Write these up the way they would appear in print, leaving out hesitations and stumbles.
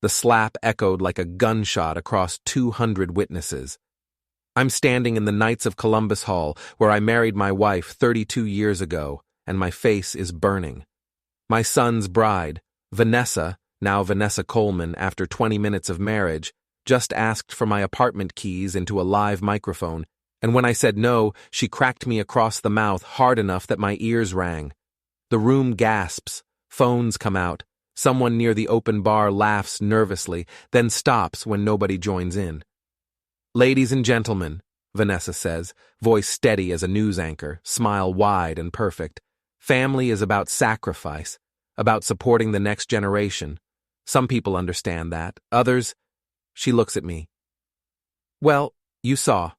The slap echoed like a gunshot across 200 witnesses. I'm standing in the Knights of Columbus Hall, where I married my wife 32 years ago, and my face is burning. My son's bride, Vanessa, now Vanessa Coleman, after 20 minutes of marriage, just asked for my apartment keys into a live microphone, and when I said no, she cracked me across the mouth hard enough that my ears rang. The room gasps, phones come out, someone near the open bar laughs nervously, then stops when nobody joins in. "Ladies and gentlemen," Vanessa says, voice steady as a news anchor, smile wide and perfect, "family is about sacrifice, about supporting the next generation. Some people understand that, others—" She looks at me. "Well, you saw.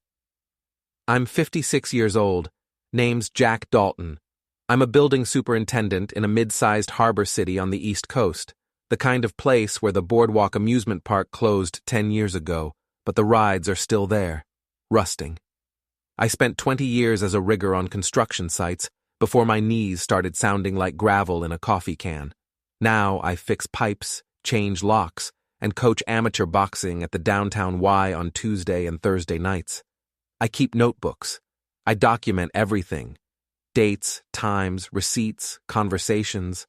I'm 56 years old, name's Jack Dalton. I'm a building superintendent in a mid-sized harbor city on the East Coast, the kind of place where the Boardwalk amusement park closed 10 years ago, but the rides are still there, rusting. I spent 20 years as a rigger on construction sites before my knees started sounding like gravel in a coffee can. Now I fix pipes, change locks, and coach amateur boxing at the downtown Y on Tuesday and Thursday nights. I keep notebooks. I document everything. Dates, times, receipts, conversations.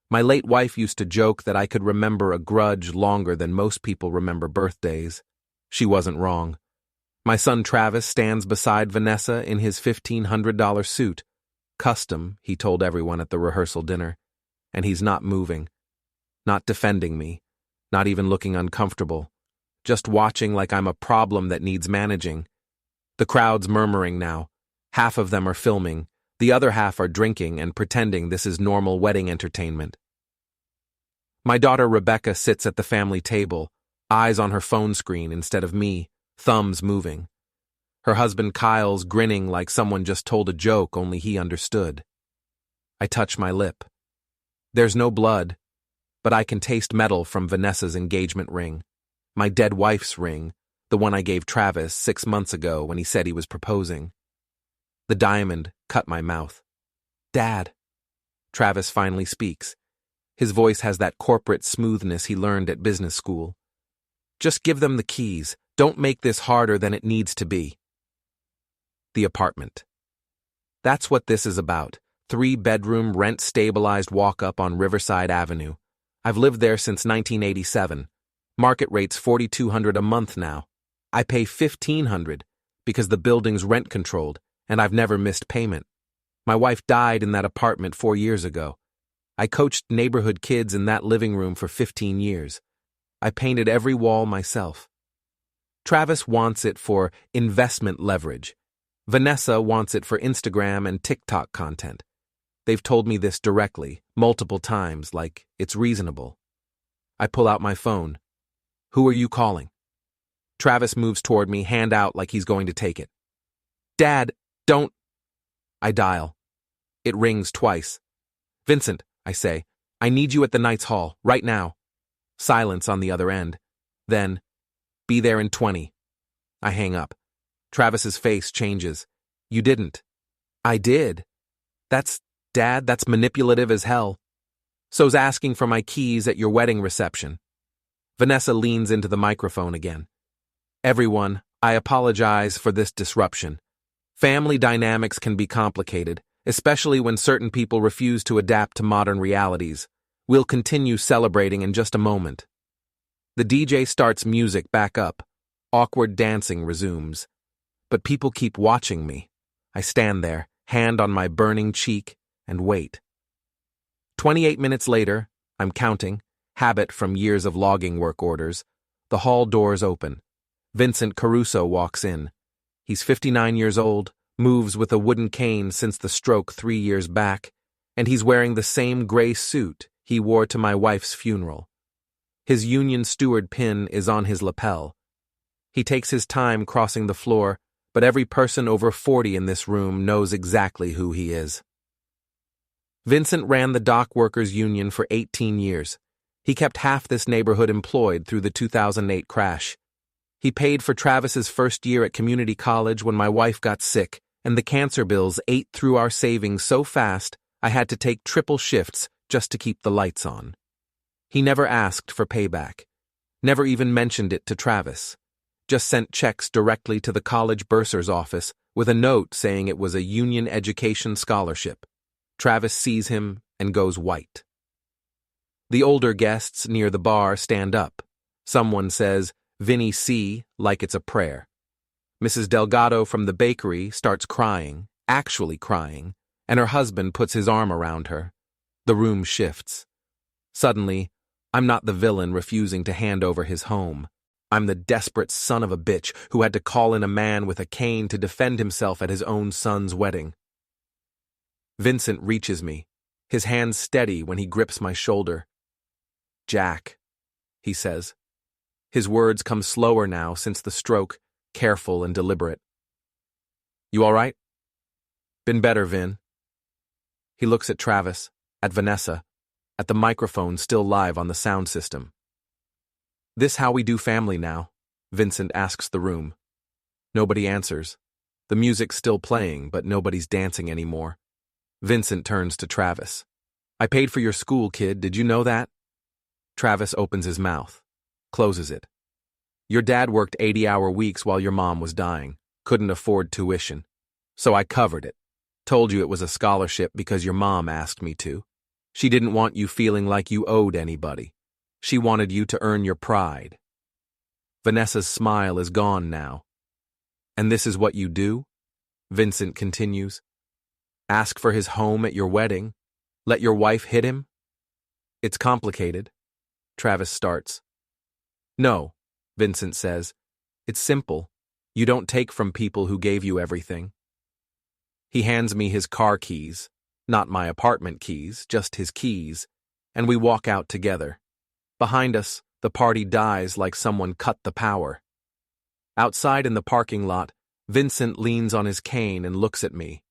My late wife used to joke that I could remember a grudge longer than most people remember birthdays. She wasn't wrong. My son Travis stands beside Vanessa in his $1,500 suit. Custom, he told everyone at the rehearsal dinner. And he's not moving. Not defending me. Not even looking uncomfortable. Just watching like I'm a problem that needs managing. The crowd's murmuring now. Half of them are filming. The other half are drinking and pretending this is normal wedding entertainment. My daughter Rebecca sits at the family table, eyes on her phone screen instead of me, thumbs moving. Her husband Kyle's grinning like someone just told a joke only he understood. I touch my lip. There's no blood, but I can taste metal from Vanessa's engagement ring, my dead wife's ring, the one I gave Travis 6 months ago when he said he was proposing. The diamond cut my mouth. "Dad," Travis finally speaks. His voice has that corporate smoothness he learned at business school. "Just give them the keys. Don't make this harder than it needs to be." The apartment. That's what this is about. 3-bedroom, rent-stabilized walk-up on Riverside Avenue. I've lived there since 1987. Market rate's $4,200 a month now. I pay $1,500 because the building's rent-controlled, and I've never missed payment. My wife died in that apartment 4 years ago. I coached neighborhood kids in that living room for 15 years. I painted every wall myself. Travis wants it for investment leverage. Vanessa wants it for Instagram and TikTok content. They've told me this directly, multiple times, like it's reasonable. I pull out my phone. "Who are you calling?" Travis moves toward me, hand out like he's going to take it. "Dad, don't—" I dial. It rings twice. "Vincent," I say, "I need you at the Knights Hall, right now." Silence on the other end. Then, "Be there in 20. I hang up. Travis's face changes. "You didn't." "I did." Dad, that's manipulative as hell. "So's asking for my keys at your wedding reception." Vanessa leans into the microphone again. "Everyone, I apologize for this disruption. Family dynamics can be complicated, especially when certain people refuse to adapt to modern realities. We'll continue celebrating in just a moment." The DJ starts music back up. Awkward dancing resumes. But people keep watching me. I stand there, hand on my burning cheek, and wait. 28 minutes later, I'm counting, habit from years of logging work orders, the hall doors open. Vincent Caruso walks in. He's 59 years old, moves with a wooden cane since the stroke 3 years back, and he's wearing the same gray suit he wore to my wife's funeral. His union steward pin is on his lapel. He takes his time crossing the floor, but every person over 40 in this room knows exactly who he is. Vincent ran the dock workers union for 18 years. He kept half this neighborhood employed through the 2008 crash. He paid for Travis's first year at community college when my wife got sick, and the cancer bills ate through our savings so fast I had to take triple shifts just to keep the lights on. He never asked for payback. Never even mentioned it to Travis. Just sent checks directly to the college bursar's office with a note saying it was a union education scholarship. Travis sees him and goes white. The older guests near the bar stand up. Someone says, "Vinny C," like it's a prayer. Mrs. Delgado from the bakery starts crying, actually crying, and her husband puts his arm around her. The room shifts. Suddenly, I'm not the villain refusing to hand over his home. I'm the desperate son of a bitch who had to call in a man with a cane to defend himself at his own son's wedding. Vincent reaches me, his hands steady when he grips my shoulder. "Jack," he says. His words come slower now since the stroke, careful and deliberate. "You all right?" "Been better, Vin." He looks at Travis, at Vanessa, at the microphone still live on the sound system. "This how we do family now?" Vincent asks the room. Nobody answers. The music's still playing, but nobody's dancing anymore. Vincent turns to Travis. "I paid for your school, kid, did you know that?" Travis opens his mouth, closes it. "Your dad worked 80-hour weeks while your mom was dying, couldn't afford tuition. So I covered it. Told you it was a scholarship because your mom asked me to. She didn't want you feeling like you owed anybody. She wanted you to earn your pride." Vanessa's smile is gone now. "And this is what you do?" Vincent continues. "Ask for his home at your wedding? Let your wife hit him?" "It's complicated." Travis starts. "No," Vincent says. "It's simple. You don't take from people who gave you everything." He hands me his car keys, not my apartment keys, just his keys, and we walk out together. Behind us, the party dies like someone cut the power. Outside in the parking lot, Vincent leans on his cane and looks at me.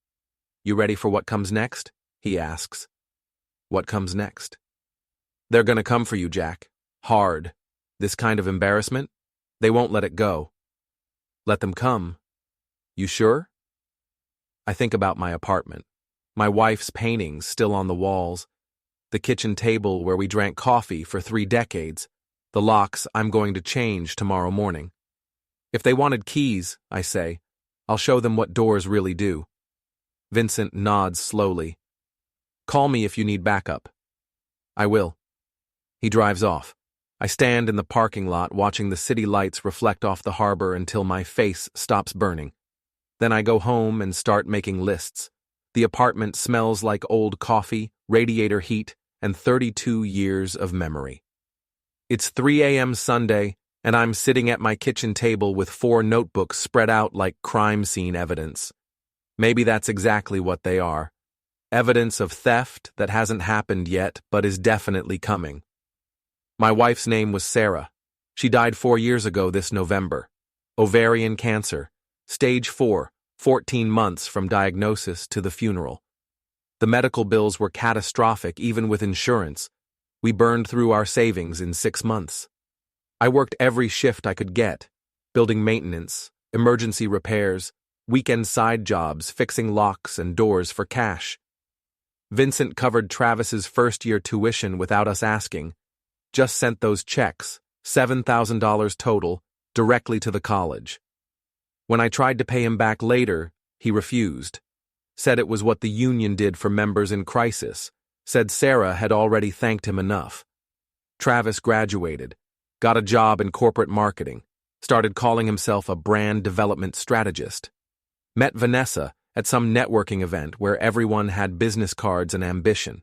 "You ready for what comes next?" he asks. "What comes next?" "They're gonna come for you, Jack. Hard. This kind of embarrassment? They won't let it go." "Let them come." "You sure?" I think about my apartment. My wife's paintings still on the walls. The kitchen table where we drank coffee for 3 decades. The locks I'm going to change tomorrow morning. "If they wanted keys," I say, "I'll show them what doors really do." Vincent nods slowly. "Call me if you need backup." "I will." He drives off. I stand in the parking lot watching the city lights reflect off the harbor until my face stops burning. Then I go home and start making lists. The apartment smells like old coffee, radiator heat, and 32 years of memory. It's 3 a.m. Sunday, and I'm sitting at my kitchen table with 4 notebooks spread out like crime scene evidence. Maybe that's exactly what they are. Evidence of theft that hasn't happened yet, but is definitely coming. My wife's name was Sarah. She died 4 years ago this November. Ovarian cancer, stage 4, 14 months from diagnosis to the funeral. The medical bills were catastrophic even with insurance. We burned through our savings in 6 months. I worked every shift I could get, building maintenance, emergency repairs, weekend side jobs, fixing locks and doors for cash. Vincent covered Travis's first-year tuition without us asking. Just sent those checks, $7,000 total, directly to the college. When I tried to pay him back later, he refused. Said it was what the union did for members in crisis. Said Sarah had already thanked him enough. Travis graduated, got a job in corporate marketing, started calling himself a brand development strategist. Met Vanessa at some networking event where everyone had business cards and ambition.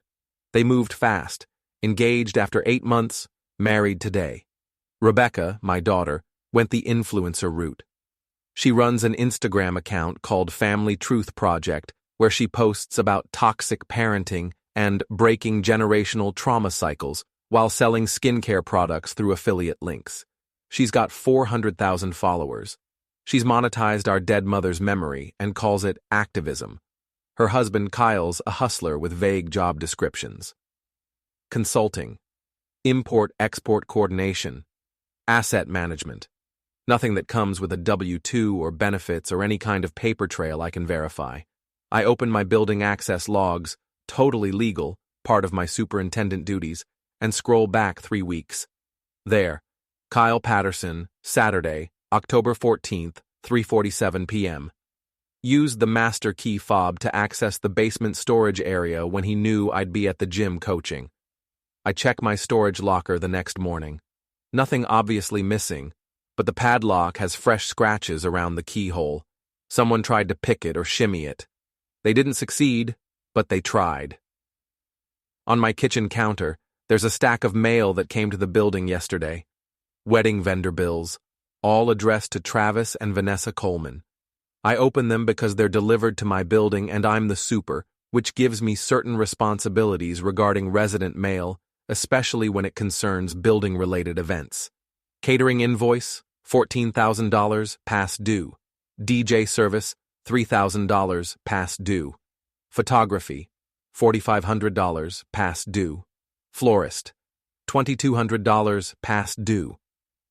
They moved fast, engaged after 8 months, married today. Rebecca, my daughter, went the influencer route. She runs an Instagram account called Family Truth Project, where she posts about toxic parenting and breaking generational trauma cycles while selling skincare products through affiliate links. She's got 400,000 followers. She's monetized our dead mother's memory and calls it activism. Her husband Kyle's a hustler with vague job descriptions. Consulting, import-export coordination, asset management. Nothing that comes with a W-2 or benefits or any kind of paper trail I can verify. I open my building access logs, totally legal, part of my superintendent duties, and scroll back 3 weeks. There, Kyle Patterson, Saturday, October 14th, 3:47 p.m. Used the master key fob to access the basement storage area when he knew I'd be at the gym coaching. I check my storage locker the next morning. Nothing obviously missing, but the padlock has fresh scratches around the keyhole. Someone tried to pick it or shimmy it. They didn't succeed, but they tried. On my kitchen counter, there's a stack of mail that came to the building yesterday. Wedding vendor bills, all addressed to Travis and Vanessa Coleman. I open them because they're delivered to my building and I'm the super, which gives me certain responsibilities regarding resident mail, especially when it concerns building-related events. Catering invoice, $14,000 past due. DJ service, $3,000 past due. Photography, $4,500 past due. Florist, $2,200 past due.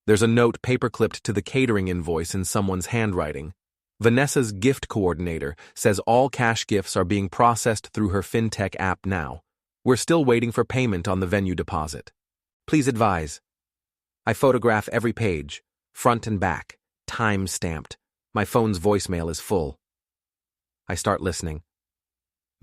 There's a note paperclipped to the catering invoice in someone's handwriting. Vanessa's gift coordinator says all cash gifts are being processed through her fintech app now. We're still waiting for payment on the venue deposit. Please advise. I photograph every page, front and back, time-stamped. My phone's voicemail is full. I start listening.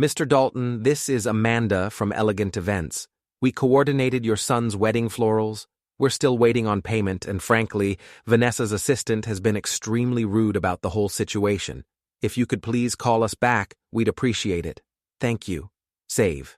Mr. Dalton, this is Amanda from Elegant Events. We coordinated your son's wedding florals. We're still waiting on payment, and frankly, Vanessa's assistant has been extremely rude about the whole situation. If you could please call us back, we'd appreciate it. Thank you. Save.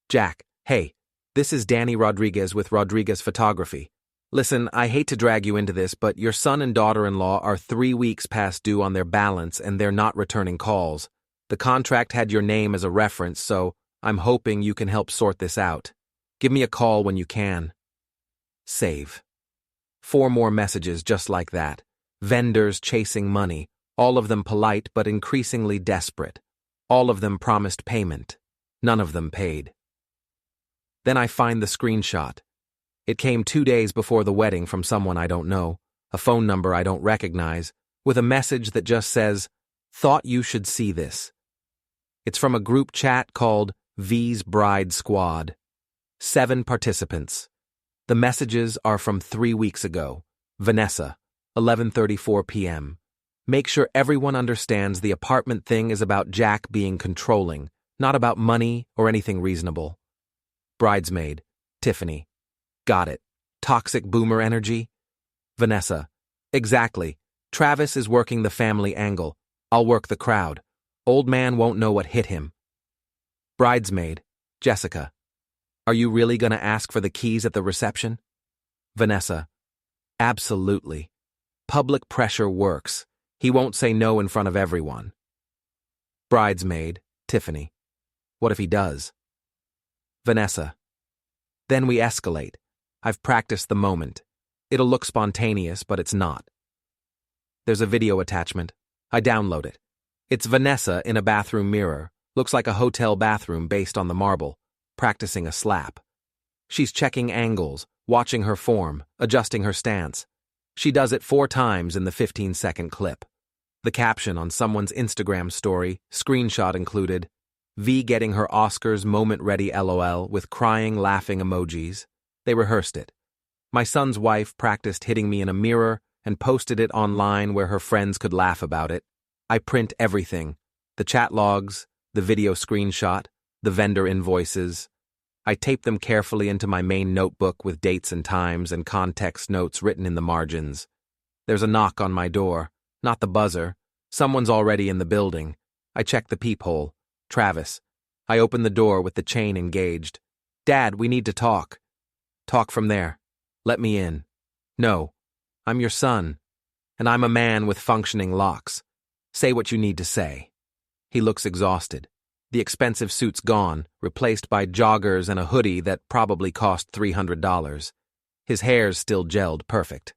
Jack, hey, this is Danny Rodriguez with Rodriguez Photography. Listen, I hate to drag you into this, but your son and daughter-in-law are 3 weeks past due on their balance and they're not returning calls. The contract had your name as a reference, so I'm hoping you can help sort this out. Give me a call when you can. Save. 4 more messages just like that. Vendors chasing money, all of them polite but increasingly desperate. All of them promised payment. None of them paid. Then I find the screenshot. It came 2 days before the wedding from someone I don't know, a phone number I don't recognize, with a message that just says, "Thought you should see this." It's from a group chat called V's Bride Squad. 7 participants. The messages are from 3 weeks ago. Vanessa, 11:34 p.m. Make sure everyone understands the apartment thing is about Jack being controlling, not about money or anything reasonable. Bridesmaid, Tiffany. Got it. Toxic boomer energy? Vanessa. Exactly. Travis is working the family angle. I'll work the crowd. Old man won't know what hit him. Bridesmaid, Jessica. Are you really gonna ask for the keys at the reception? Vanessa. Absolutely. Public pressure works. He won't say no in front of everyone. Bridesmaid, Tiffany. What if he does? Vanessa. Then we escalate. I've practiced the moment. It'll look spontaneous, but it's not. There's a video attachment. I download it. It's Vanessa in a bathroom mirror. Looks like a hotel bathroom based on the marble, practicing a slap. She's checking angles, watching her form, adjusting her stance. She does it 4 times in the 15-second clip. The caption on someone's Instagram story, screenshot included, V getting her Oscars moment-ready LOL with crying, laughing emojis. They rehearsed it. My son's wife practiced hitting me in a mirror and posted it online where her friends could laugh about it. I print everything. The chat logs, the video screenshot, the vendor invoices. I tape them carefully into my main notebook with dates and times and context notes written in the margins. There's a knock on my door. Not the buzzer. Someone's already in the building. I check the peephole. Travis. I open the door with the chain engaged. Dad, we need to talk. Talk from there. Let me in. No. I'm your son. And I'm a man with functioning locks. Say what you need to say. He looks exhausted. The expensive suit's gone, replaced by joggers and a hoodie that probably cost $300. His hair's still gelled perfect.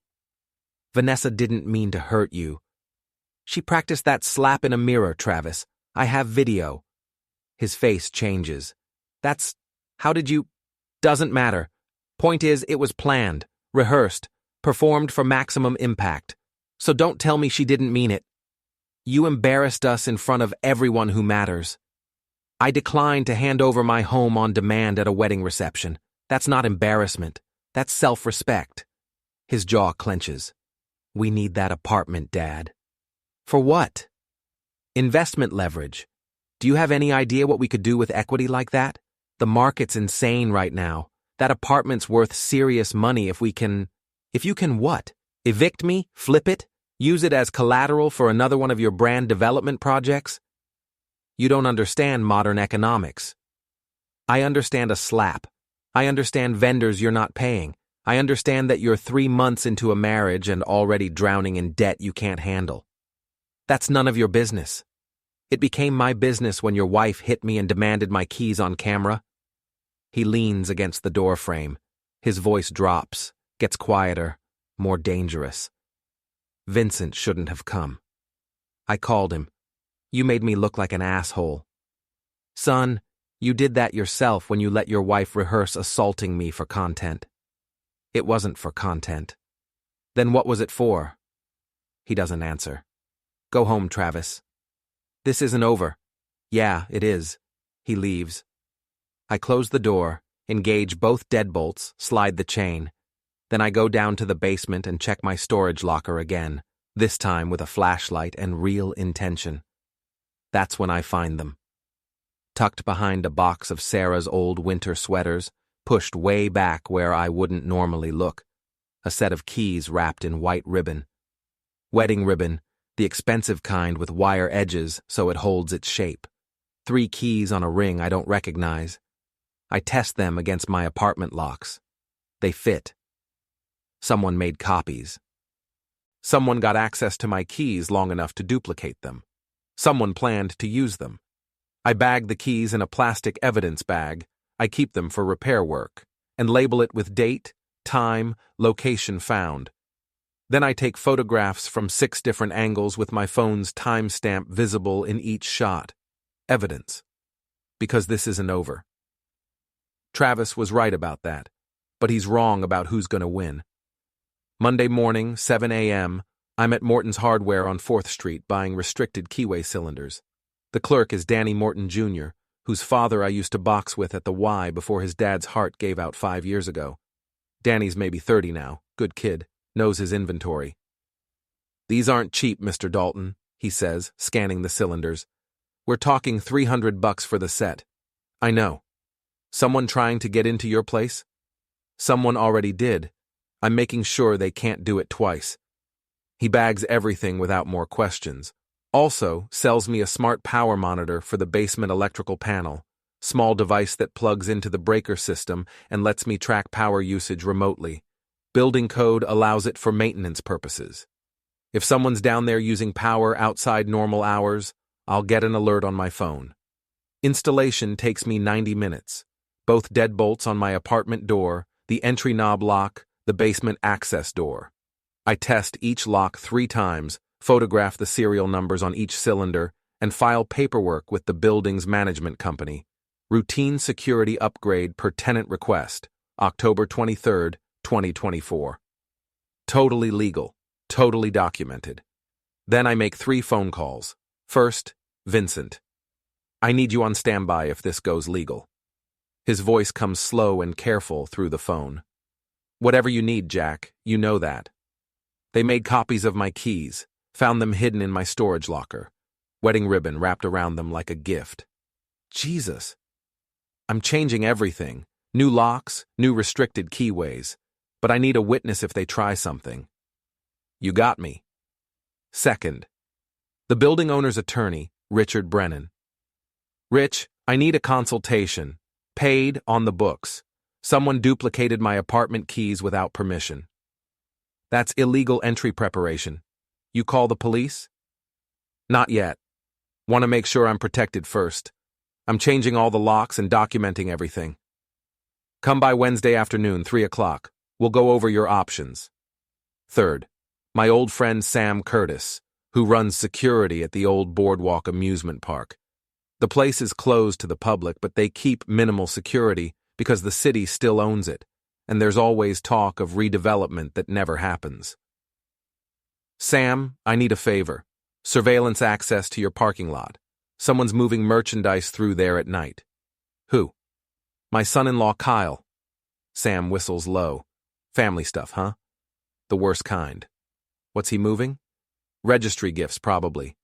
Vanessa didn't mean to hurt you. She practiced that slap in a mirror, Travis. I have video. His face changes. How did you... Doesn't matter. Point is, it was planned, rehearsed, performed for maximum impact. So don't tell me she didn't mean it. You embarrassed us in front of everyone who matters. I declined to hand over my home on demand at a wedding reception. That's not embarrassment. That's self-respect. His jaw clenches. We need that apartment, Dad. For what? Investment leverage. Do you have any idea what we could do with equity like that? The market's insane right now. That apartment's worth serious money if you can what? Evict me? Flip it? Use it as collateral for another one of your brand development projects? You don't understand modern economics. I understand a slap. I understand vendors you're not paying. I understand that you're 3 months into a marriage and already drowning in debt you can't handle. That's none of your business. It became my business when your wife hit me and demanded my keys on camera. He leans against the door frame. His voice drops, gets quieter, more dangerous. Vincent shouldn't have come. I called him. You made me look like an asshole. Son, you did that yourself when you let your wife rehearse assaulting me for content. It wasn't for content. Then what was it for? He doesn't answer. Go home, Travis. This isn't over. Yeah, it is. He leaves. I close the door, engage both deadbolts, slide the chain. Then I go down to the basement and check my storage locker again, this time with a flashlight and real intention. That's when I find them. Tucked behind a box of Sarah's old winter sweaters, pushed way back where I wouldn't normally look, a set of keys wrapped in white ribbon. Wedding ribbon, the expensive kind with wire edges so it holds its shape. 3 keys on a ring I don't recognize. I test them against my apartment locks. They fit. Someone made copies. Someone got access to my keys long enough to duplicate them. Someone planned to use them. I bag the keys in a plastic evidence bag. I keep them for repair work and label it with date, time, location found. Then I take photographs from 6 different angles with my phone's timestamp visible in each shot. Evidence. Because this isn't over. Travis was right about that, but he's wrong about who's going to win. Monday morning, 7 a.m., I'm at Morton's Hardware on 4th Street buying restricted keyway cylinders. The clerk is Danny Morton Jr., whose father I used to box with at the Y before his dad's heart gave out 5 years ago. Danny's maybe 30 now, good kid, knows his inventory. These aren't cheap, Mr. Dalton, he says, scanning the cylinders. We're talking $300 for the set. I know. Someone trying to get into your place? Someone already did. I'm making sure they can't do it twice. He bags everything without more questions. Also, sells me a smart power monitor for the basement electrical panel, small device that plugs into the breaker system and lets me track power usage remotely. Building code allows it for maintenance purposes. If someone's down there using power outside normal hours, I'll get an alert on my phone. Installation takes me 90 minutes. Both deadbolts on my apartment door, the entry knob lock, the basement access door. I test each lock 3 times, photograph the serial numbers on each cylinder, and file paperwork with the building's management company. Routine security upgrade per tenant request, October 23, 2024. Totally legal, totally documented. Then I make 3 phone calls. First, Vincent. I need you on standby if this goes legal. His voice comes slow and careful through the phone. Whatever you need, Jack, you know that. They made copies of my keys, found them hidden in my storage locker. Wedding ribbon wrapped around them like a gift. Jesus. I'm changing everything. New locks, new restricted keyways. But I need a witness if they try something. You got me. Second, the building owner's attorney, Richard Brennan. Rich, I need a consultation. Paid on the books. Someone duplicated my apartment keys without permission. That's illegal entry preparation. You call the police? Not yet. Want to make sure I'm protected first. I'm changing all the locks and documenting everything. Come by Wednesday afternoon, 3 o'clock. We'll go over your options. Third, my old friend Sam Curtis, who runs security at the old Boardwalk amusement park. The place is closed to the public, but they keep minimal security because the city still owns it, and there's always talk of redevelopment that never happens. Sam, I need a favor. Surveillance access to your parking lot. Someone's moving merchandise through there at night. Who? My son-in-law Kyle. Sam whistles low. Family stuff, huh? the worst kind. What's he moving? Registry gifts, probably.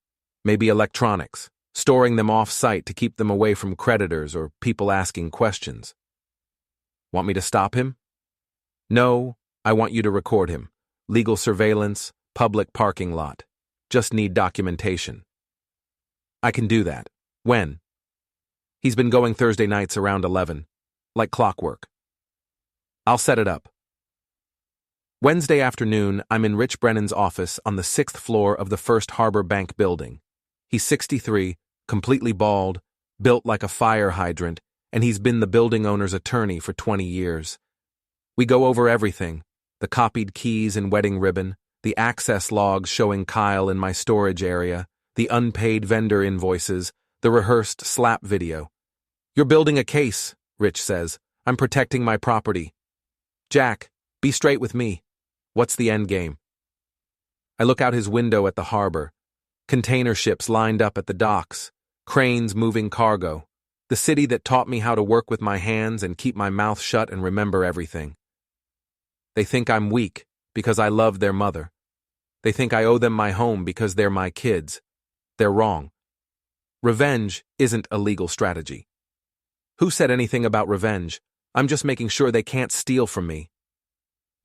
Maybe electronics, storing them off-site to keep them away from creditors or people asking questions. Want me to stop him? No, I want you to record him. Legal surveillance, public parking lot. Just need documentation. I can do that. When? He's been going Thursday nights around 11, like clockwork. I'll set it up. Wednesday afternoon, I'm in Rich Brennan's office on the 6th floor of the First Harbor Bank building. He's 63, completely bald, built like a fire hydrant, and he's been the building owner's attorney for 20 years. We go over everything, the copied keys and wedding ribbon, the access logs showing Kyle in my storage area, the unpaid vendor invoices, the rehearsed slap video. You're building a case, Rich says. I'm protecting my property. Jack, be straight with me. What's the end game? I look out his window at the harbor. Container ships lined up at the docks, cranes moving cargo. The city that taught me how to work with my hands and keep my mouth shut and remember everything. They think I'm weak because I love their mother. They think I owe them my home because they're my kids. They're wrong. Revenge isn't a legal strategy. Who said anything about revenge? I'm just making sure they can't steal from me.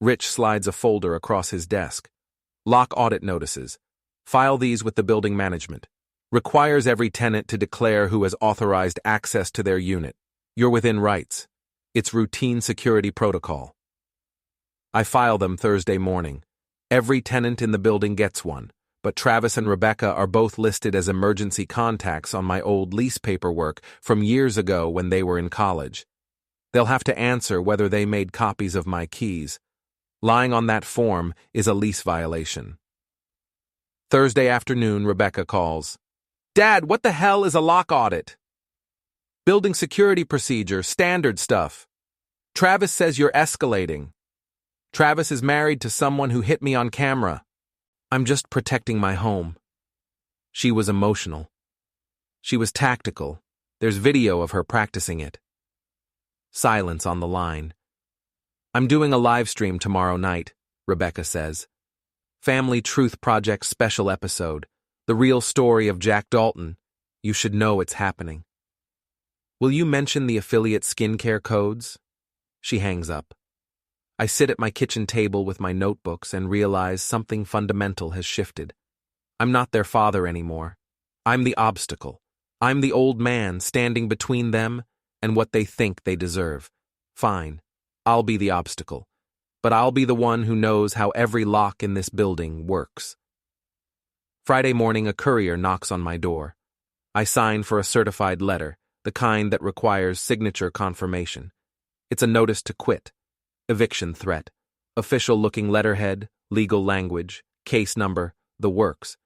Rich slides a folder across his desk. Lock audit notices. File these with the building management. Requires every tenant to declare who has authorized access to their unit. You're within rights. It's routine security protocol. I file them Thursday morning. Every tenant in the building gets one, but Travis and Rebecca are both listed as emergency contacts on my old lease paperwork from years ago when they were in college. They'll have to answer whether they made copies of my keys. Lying on that form is a lease violation. Thursday afternoon, Rebecca calls. Dad, what the hell is a lock audit? Building security procedure, standard stuff. Travis says you're escalating. Travis is married to someone who hit me on camera. I'm just protecting my home. She was emotional. She was tactical. There's video of her practicing it. Silence on the line. I'm doing a live stream tomorrow night, Rebecca says. Family Truth Project special episode. The real story of Jack Dalton. You should know it's happening. Will you mention the affiliate skincare codes? She hangs up. I sit at my kitchen table with my notebooks and realize something fundamental has shifted. I'm not their father anymore. I'm the obstacle. I'm the old man standing between them and what they think they deserve. Fine. I'll be the obstacle, but I'll be the one who knows how every lock in this building works. Friday morning, a courier knocks on my door. I sign for a certified letter, the kind that requires signature confirmation. It's a notice to quit, eviction threat, official-looking letterhead, legal language, case number, the works.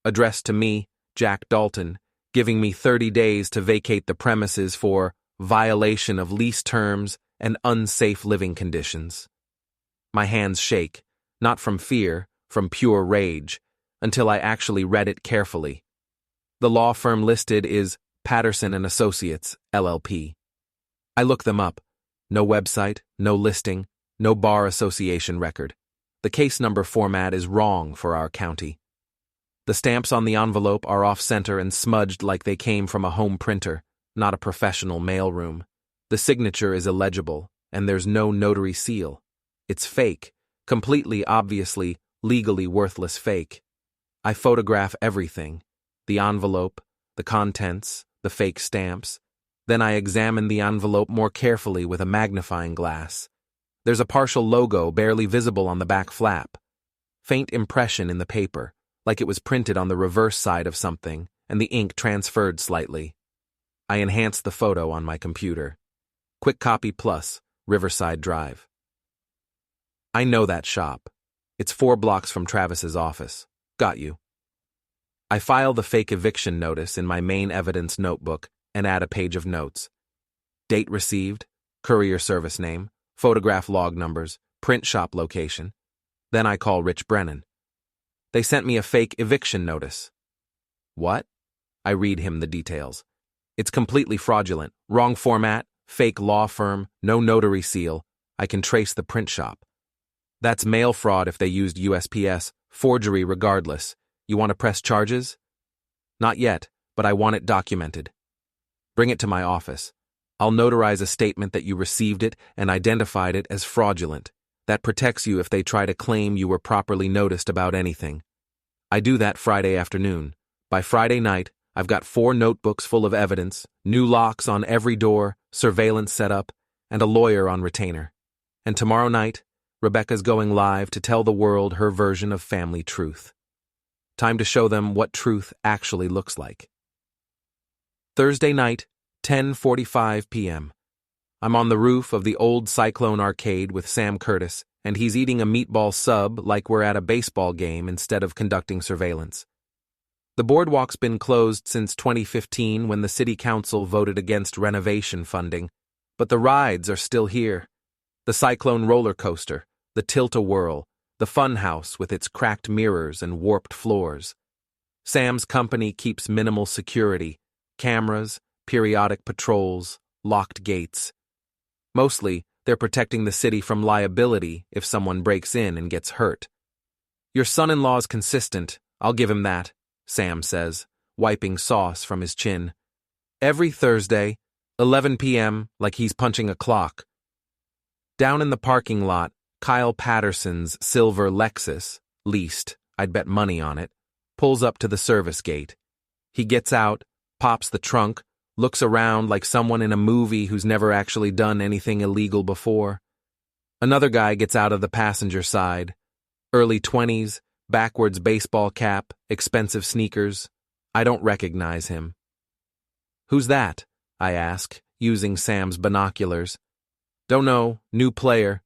Addressed to me, Jack Dalton, giving me 30 days to vacate the premises for violation of lease terms and unsafe living conditions. My hands shake, not from fear, from pure rage, until I actually read it carefully. The law firm listed is Patterson & Associates, LLP. I look them up. No website, no listing, no bar association record. The case number format is wrong for our county. The stamps on the envelope are off-center and smudged like they came from a home printer, not a professional mailroom. The signature is illegible, and there's no notary seal. It's fake, completely, obviously, legally worthless fake. I photograph everything, the envelope, the contents, the fake stamps. Then I examine the envelope more carefully with a magnifying glass. There's a partial logo barely visible on the back flap. Faint impression in the paper, like it was printed on the reverse side of something, and the ink transferred slightly. I enhance the photo on my computer. Quick Copy Plus, Riverside Drive. I know that shop. It's 4 blocks from Travis's office. Got you. I file the fake eviction notice in my main evidence notebook and add a page of notes. Date received, courier service name, photograph log numbers, print shop location. Then I call Rich Brennan. They sent me a fake eviction notice. What? I read him the details. It's completely fraudulent, wrong format, fake law firm, no notary seal. I can trace the print shop. That's mail fraud if they used USPS, forgery regardless. You want to press charges? Not yet, but I want it documented. Bring it to my office. I'll notarize a statement that you received it and identified it as fraudulent. That protects you if they try to claim you were properly noticed about anything. I do that Friday afternoon. By Friday night, I've got 4 notebooks full of evidence, new locks on every door, surveillance set up, and a lawyer on retainer. And tomorrow night, Rebecca's going live to tell the world her version of family truth. Time to show them what truth actually looks like. Thursday night, 10:45 p.m. I'm on the roof of the old Cyclone Arcade with Sam Curtis, and he's eating a meatball sub like we're at a baseball game instead of conducting surveillance. The boardwalk's been closed since 2015 when the city council voted against renovation funding, but the rides are still here. The Cyclone roller coaster, the Tilt-A-Whirl, the fun house with its cracked mirrors and warped floors. Sam's company keeps minimal security, cameras, periodic patrols, locked gates. Mostly, they're protecting the city from liability if someone breaks in and gets hurt. Your son-in-law's consistent, I'll give him that, Sam says, wiping sauce from his chin. Every Thursday, 11 p.m., like he's punching a clock. Down in the parking lot, Kyle Patterson's silver Lexus, leased, I'd bet money on it, pulls up to the service gate. He gets out, pops the trunk, looks around like someone in a movie who's never actually done anything illegal before. Another guy gets out of the passenger side. Early 20s, backwards baseball cap, expensive sneakers. I don't recognize him. Who's that? I ask, using Sam's binoculars. Don't know, new player.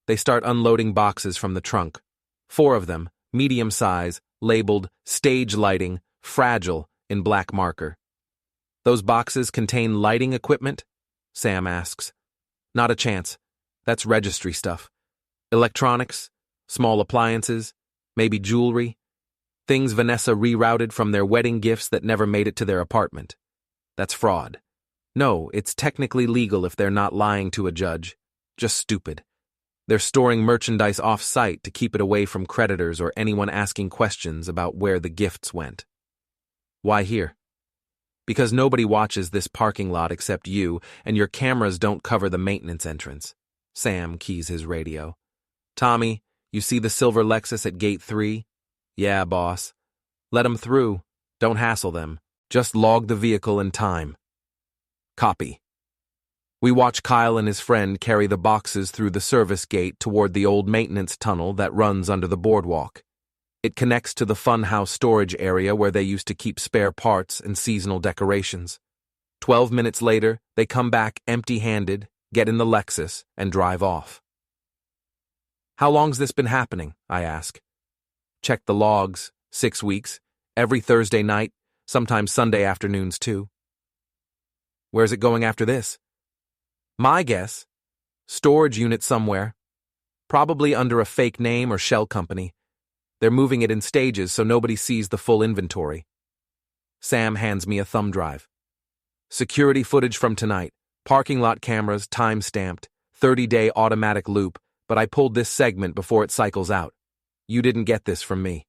They start unloading boxes from the trunk. 4 of them, medium size, labeled stage lighting, fragile, in black marker. Those boxes contain lighting equipment? Sam asks. Not a chance. That's registry stuff. Electronics, small appliances, maybe jewelry. Things Vanessa rerouted from their wedding gifts that never made it to their apartment. That's fraud. No, it's technically legal if they're not lying to a judge. Just stupid. They're storing merchandise off-site to keep it away from creditors or anyone asking questions about where the gifts went. Why here? Because nobody watches this parking lot except you, and your cameras don't cover the maintenance entrance. Sam keys his radio. Tommy, you see the silver Lexus at gate 3? Yeah, boss. Let 'em through. Don't hassle them. Just log the vehicle in time. Copy. We watch Kyle and his friend carry the boxes through the service gate toward the old maintenance tunnel that runs under the boardwalk. It connects to the funhouse storage area where they used to keep spare parts and seasonal decorations. 12 minutes later, they come back empty-handed, get in the Lexus, and drive off. How long's this been happening? I ask. Check the logs. 6 weeks. Every Thursday night, sometimes Sunday afternoons too. Where's it going after this? My guess. Storage unit somewhere. Probably under a fake name or shell company. They're moving it in stages so nobody sees the full inventory. Sam hands me a thumb drive. Security footage from tonight. Parking lot cameras, time-stamped, 30-day automatic loop, but I pulled this segment before it cycles out. You didn't get this from me.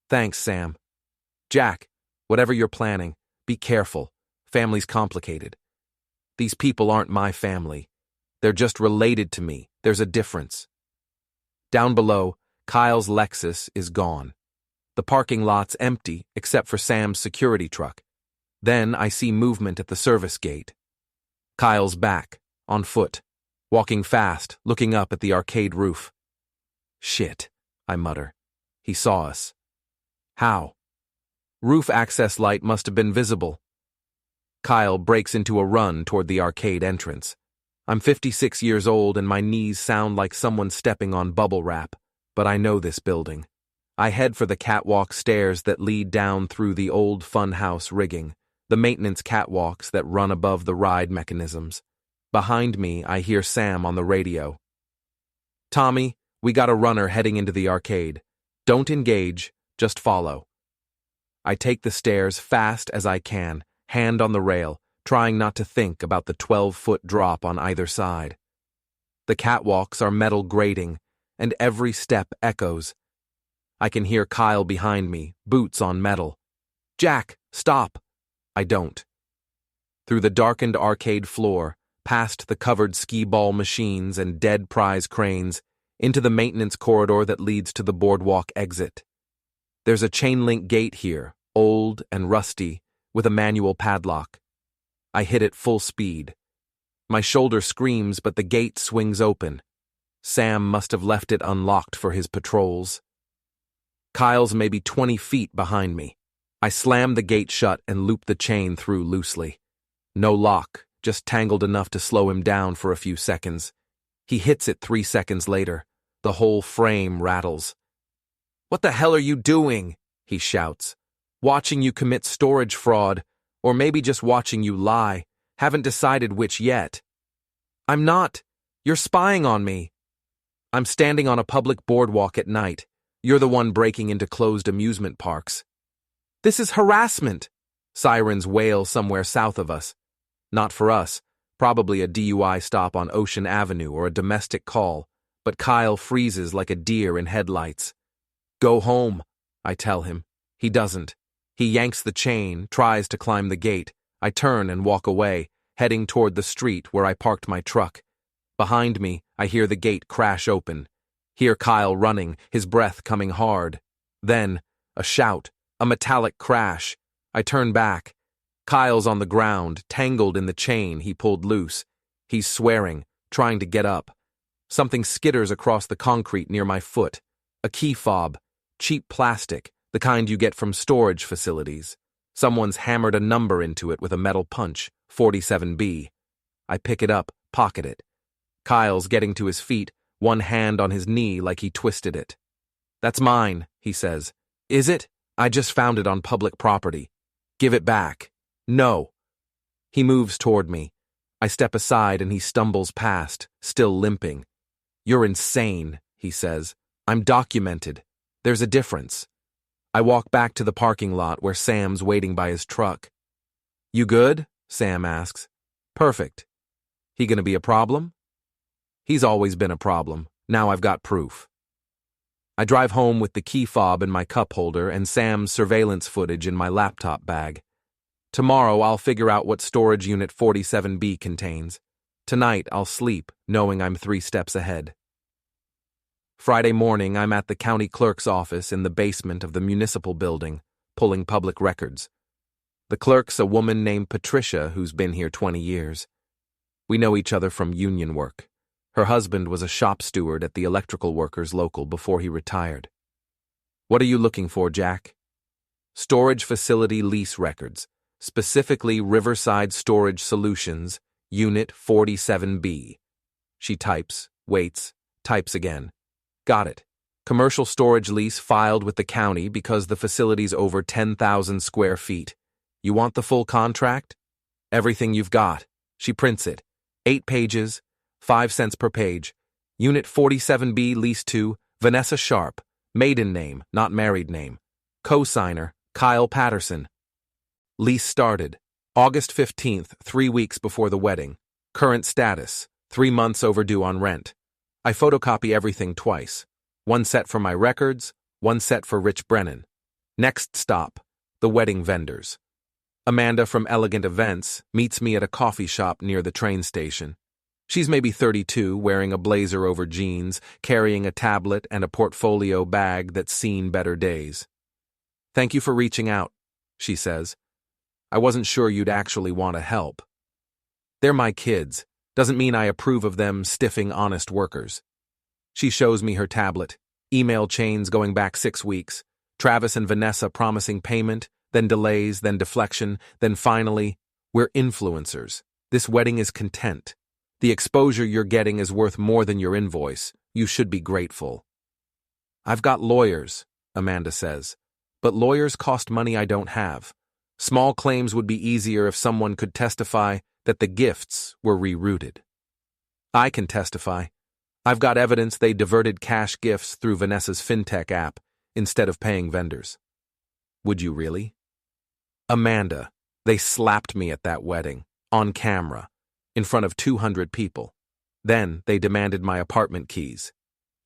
Thanks, Sam. Jack, whatever you're planning, be careful. Family's complicated. These people aren't my family. They're just related to me. There's a difference. Down below, Kyle's Lexus is gone. The parking lot's empty except for Sam's security truck. Then I see movement at the service gate. Kyle's back, on foot, walking fast, looking up at the arcade roof. Shit, I mutter. He saw us. How? Roof access light must have been visible. Kyle breaks into a run toward the arcade entrance. I'm 56 years old and my knees sound like someone stepping on bubble wrap. But I know this building. I head for the catwalk stairs that lead down through the old funhouse rigging, the maintenance catwalks that run above the ride mechanisms. Behind me, I hear Sam on the radio. Tommy, we got a runner heading into the arcade. Don't engage, just follow. I take the stairs fast as I can, hand on the rail, trying not to think about the 12-foot drop on either side. The catwalks are metal grating, and every step echoes. I can hear Kyle behind me, boots on metal. "Jack, stop!" I don't. Through the darkened arcade floor, past the covered skee-ball machines and dead prize cranes, into the maintenance corridor that leads to the boardwalk exit. There's a chain-link gate here, old and rusty, with a manual padlock. I hit it full speed. My shoulder screams, but the gate swings open. Sam must have left it unlocked for his patrols. Kyle's maybe 20 feet behind me. I slam the gate shut and loop the chain through loosely. No lock, just tangled enough to slow him down for a few seconds. He hits it 3 seconds later. The whole frame rattles. "What the hell are you doing?" he shouts. "Watching you commit storage fraud, or maybe just watching you lie. Haven't decided which yet." "I'm not. You're spying on me." "I'm standing on a public boardwalk at night. You're the one breaking into closed amusement parks." "This is harassment." Sirens wail somewhere south of us. Not for us. Probably a DUI stop on Ocean Avenue or a domestic call. But Kyle freezes like a deer in headlights. "Go home," I tell him. He doesn't. He yanks the chain, tries to climb the gate. I turn and walk away, heading toward the street where I parked my truck. Behind me, I hear the gate crash open. Hear Kyle running, his breath coming hard. Then, a shout, a metallic crash. I turn back. Kyle's on the ground, tangled in the chain he pulled loose. He's swearing, trying to get up. Something skitters across the concrete near my foot. A key fob, cheap plastic, the kind you get from storage facilities. Someone's hammered a number into it with a metal punch, 47B. I pick it up, pocket it. Kyle's getting to his feet, one hand on his knee like he twisted it. "That's mine," he says. "Is it? I just found it on public property." "Give it back." "No." He moves toward me. I step aside and he stumbles past, still limping. "You're insane," he says. "I'm documented. There's a difference." I walk back to the parking lot where Sam's waiting by his truck. "You good?" Sam asks. "Perfect." "He gonna be a problem?" "He's always been a problem. Now I've got proof." I drive home with the key fob in my cup holder and Sam's surveillance footage in my laptop bag. Tomorrow I'll figure out what storage unit 47B contains. Tonight I'll sleep, knowing I'm 3 steps ahead. Friday morning, I'm at the county clerk's office in the basement of the municipal building, pulling public records. The clerk's a woman named Patricia who's been here 20 years. We know each other from union work. Her husband was a shop steward at the electrical workers local before he retired. "What are you looking for, Jack?" "Storage facility lease records, specifically Riverside Storage Solutions, Unit 47B. She types, waits, types again. "Got it. Commercial storage lease filed with the county because the facility's over 10,000 square feet. You want the full contract?" "Everything you've got." She prints it. 8 pages, 5 cents per page. Unit 47B, lease to Vanessa Sharp. Maiden name, not married name. Co-signer, Kyle Patterson. Lease started August 15th, 3 weeks before the wedding. Current status, 3 months overdue on rent. I photocopy everything twice. 1 set for my records, 1 set for Rich Brennan. Next stop, the wedding vendors. Amanda from Elegant Events meets me at a coffee shop near the train station. She's maybe 32, wearing a blazer over jeans, carrying a tablet and a portfolio bag that's seen better days. "Thank you for reaching out," she says. "I wasn't sure you'd actually want to help." "They're my kids. Doesn't mean I approve of them stiffing honest workers." She shows me her tablet. Email chains going back 6 weeks. Travis and Vanessa promising payment, then delays, then deflection, then finally, "We're influencers. This wedding is content. The exposure you're getting is worth more than your invoice. You should be grateful." "I've got lawyers," Amanda says. "But lawyers cost money I don't have. Small claims would be easier if someone could testify that the gifts were rerouted." "I can testify. I've got evidence they diverted cash gifts through Vanessa's fintech app instead of paying vendors." "Would you really?" "Amanda, they slapped me at that wedding, on camera, in front of 200 people. Then they demanded my apartment keys.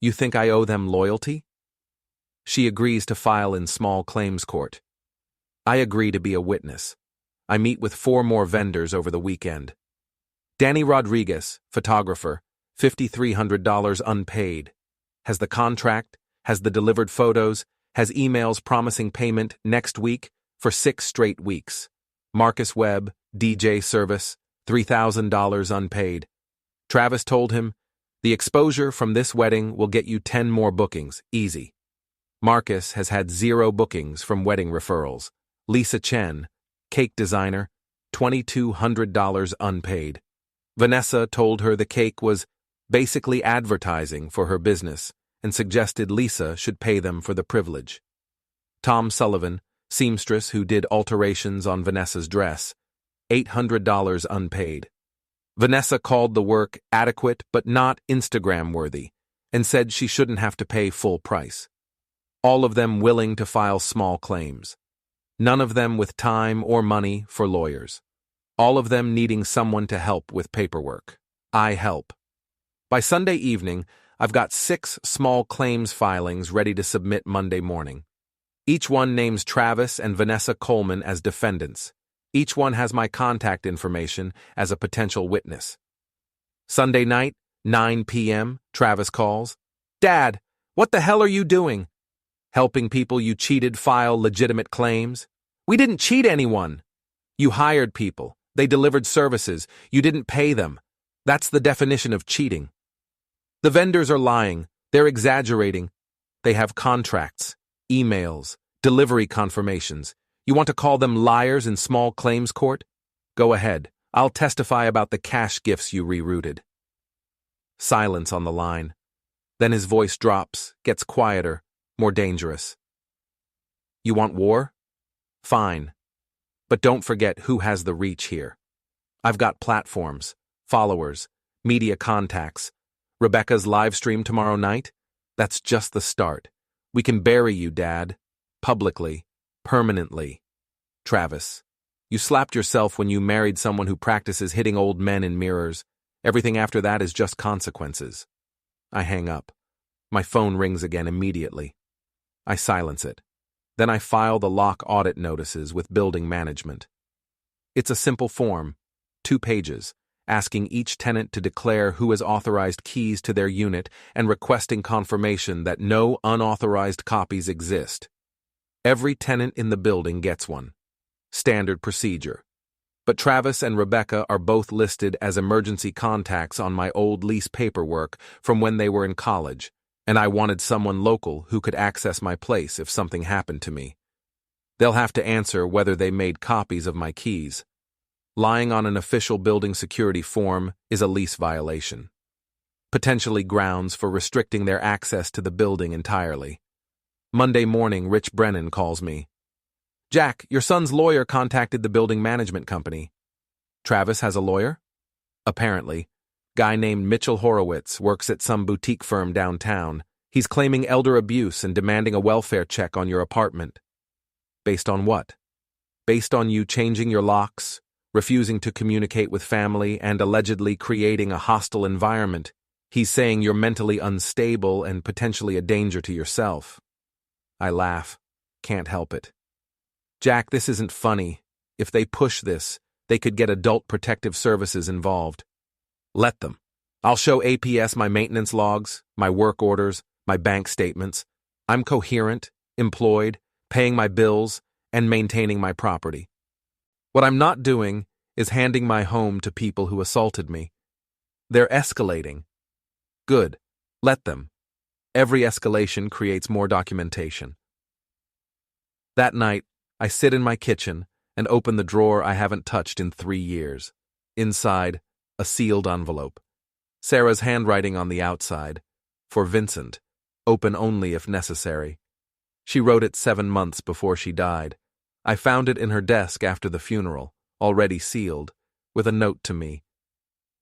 You think I owe them loyalty? She agrees to file in small claims court. I agree to be a witness. I meet with 4 more vendors over the weekend. Danny Rodriguez, photographer, $5,300 unpaid. Has the contract, has the delivered photos, has emails promising payment next week for 6 straight weeks. Marcus Webb, DJ service, $3,000 unpaid. Travis told him, the exposure from this wedding will get you 10 more bookings, easy. Marcus has had 0 bookings from wedding referrals. Lisa Chen, cake designer, $2,200 unpaid. Vanessa told her the cake was basically advertising for her business and suggested Lisa should pay them for the privilege. Tom Sullivan, seamstress who did alterations on Vanessa's dress, $800 unpaid. Vanessa called the work adequate but not Instagram-worthy and said she shouldn't have to pay full price. All of them willing to file small claims. None of them with time or money for lawyers. All of them needing someone to help with paperwork. I help. By Sunday evening, I've got 6 small claims filings ready to submit Monday morning. Each one names Travis and Vanessa Coleman as defendants. Each one has my contact information as a potential witness. Sunday night, 9 p.m., Travis calls. Dad, what the hell are you doing? Helping people you cheated file legitimate claims? We didn't cheat anyone. You hired people. They delivered services. You didn't pay them. That's the definition of cheating. The vendors are lying. They're exaggerating. They have contracts, emails, delivery confirmations. You want to call them liars in small claims court? Go ahead. I'll testify about the cash gifts you rerouted. Silence on the line. Then his voice drops, gets quieter, more dangerous. You want war? Fine. But don't forget who has the reach here. I've got platforms, followers, media contacts. Rebecca's live stream tomorrow night? That's just the start. We can bury you, Dad. Publicly. Permanently. Travis, you slapped yourself when you married someone who practices hitting old men in mirrors. Everything after that is just consequences. I hang up. My phone rings again immediately. I silence it. Then I file the lock audit notices with building management. It's a simple form, 2 pages, asking each tenant to declare who has authorized keys to their unit and requesting confirmation that no unauthorized copies exist. Every tenant in the building gets one. Standard procedure. But Travis and Rebecca are both listed as emergency contacts on my old lease paperwork from when they were in college, and I wanted someone local who could access my place if something happened to me. They'll have to answer whether they made copies of my keys. Lying on an official building security form is a lease violation. Potentially grounds for restricting their access to the building entirely. Monday morning, Rich Brennan calls me. Jack, your son's lawyer contacted the building management company. Travis has a lawyer? Apparently. Guy named Mitchell Horowitz works at some boutique firm downtown. He's claiming elder abuse and demanding a welfare check on your apartment. Based on what? Based on you changing your locks, refusing to communicate with family, and allegedly creating a hostile environment. He's saying you're mentally unstable and potentially a danger to yourself. I laugh. Can't help it. Jack, this isn't funny. If they push this, they could get adult protective services involved. Let them. I'll show APS my maintenance logs, my work orders, my bank statements. I'm coherent, employed, paying my bills, and maintaining my property. What I'm not doing is handing my home to people who assaulted me. They're escalating. Good. Let them. Every escalation creates more documentation. That night, I sit in my kitchen and open the drawer I haven't touched in 3 years. Inside, a sealed envelope. Sarah's handwriting on the outside. For Vincent. Open only if necessary. She wrote it 7 months before she died. I found it in her desk after the funeral, already sealed, with a note to me.